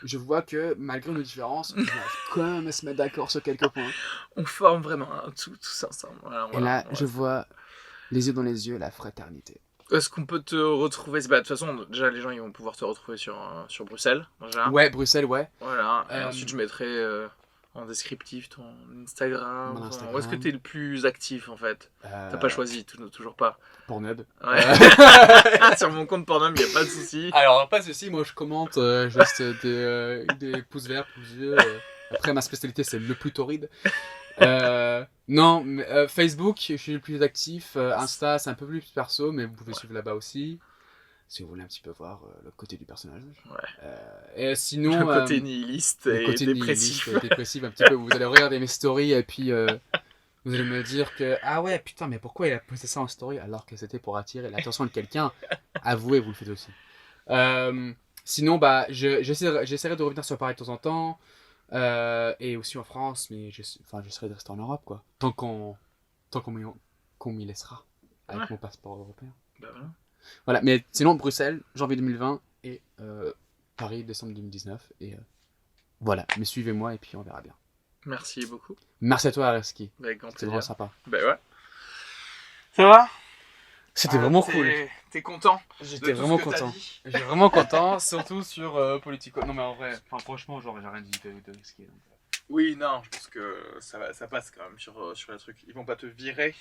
je vois que malgré nos différences, on arrive quand même à se mettre d'accord sur quelques points. On forme vraiment tout ça ensemble. Voilà, Et voilà, là, on je reste. vois les yeux dans les yeux, la fraternité. Est-ce qu'on peut te retrouver bah, de toute façon, déjà, les gens ils vont pouvoir te retrouver sur Bruxelles, déjà. Ouais, Bruxelles, ouais. Voilà. Et Euh, ensuite, je mettrai en descriptif ton Instagram. Mon Où est-ce que Instagram, t'es le plus actif en fait? T'as pas choisi, toujours pas. Pornhub. Ouais. Sur mon compte Pornhub, y a pas de souci. Alors, pas de soucis, moi je commente juste des pouces verts, pouces bleus. Après, ma spécialité c'est le plus torride. Non, mais, Facebook, je suis le plus actif. Insta, c'est un peu plus perso, mais vous pouvez suivre là-bas aussi. Si vous voulez un petit peu voir le côté du personnage. Ouais. Et sinon, Le côté nihiliste le et côté dépressif. nihiliste, dépressif, un petit peu. Vous allez regarder mes stories et puis vous allez me dire que ah ouais, putain, mais pourquoi il a posté ça en story alors que c'était pour attirer l'attention de quelqu'un. Avouez, vous le faites aussi. Euh, Sinon, bah, j'essaierai de revenir sur Paris de temps en temps. Et aussi en France, mais enfin, j'essaierai de rester en Europe, quoi. Tant qu'on m'y laissera. Avec Ouais. mon passeport européen. Bah voilà. Voilà, mais sinon, Bruxelles, janvier 2020 et Paris, décembre 2019. Et voilà, mais suivez-moi et puis on verra bien. Merci beaucoup. Merci à toi, Areski. Avec grand C'était vraiment plaisir. sympa. Bah ouais. Ça va? C'était vraiment cool. T'es content? J'étais de tout vraiment ce que t'as content. dit J'étais vraiment content, surtout sur Politico. Non, mais en vrai, franchement, genre, j'ai rien dit de risqué. Donc. Oui, non, je pense que ça passe quand même sur les trucs. Ils vont pas te virer.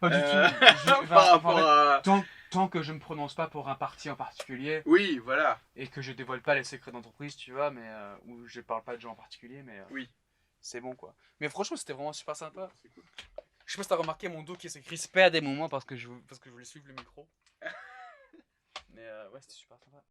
Pas du tout. Par rapport à. Tant que je me prononce pas pour un parti en particulier Oui, voilà. et que je dévoile pas les secrets d'entreprise, tu vois, mais où je parle pas de gens en particulier, mais Oui. c'est bon quoi. Mais franchement, c'était vraiment super sympa. C'est cool. Je sais pas si t'as remarqué mon dos qui se crispait à des moments parce que je voulais suivre le micro. Mais ouais, c'était super sympa.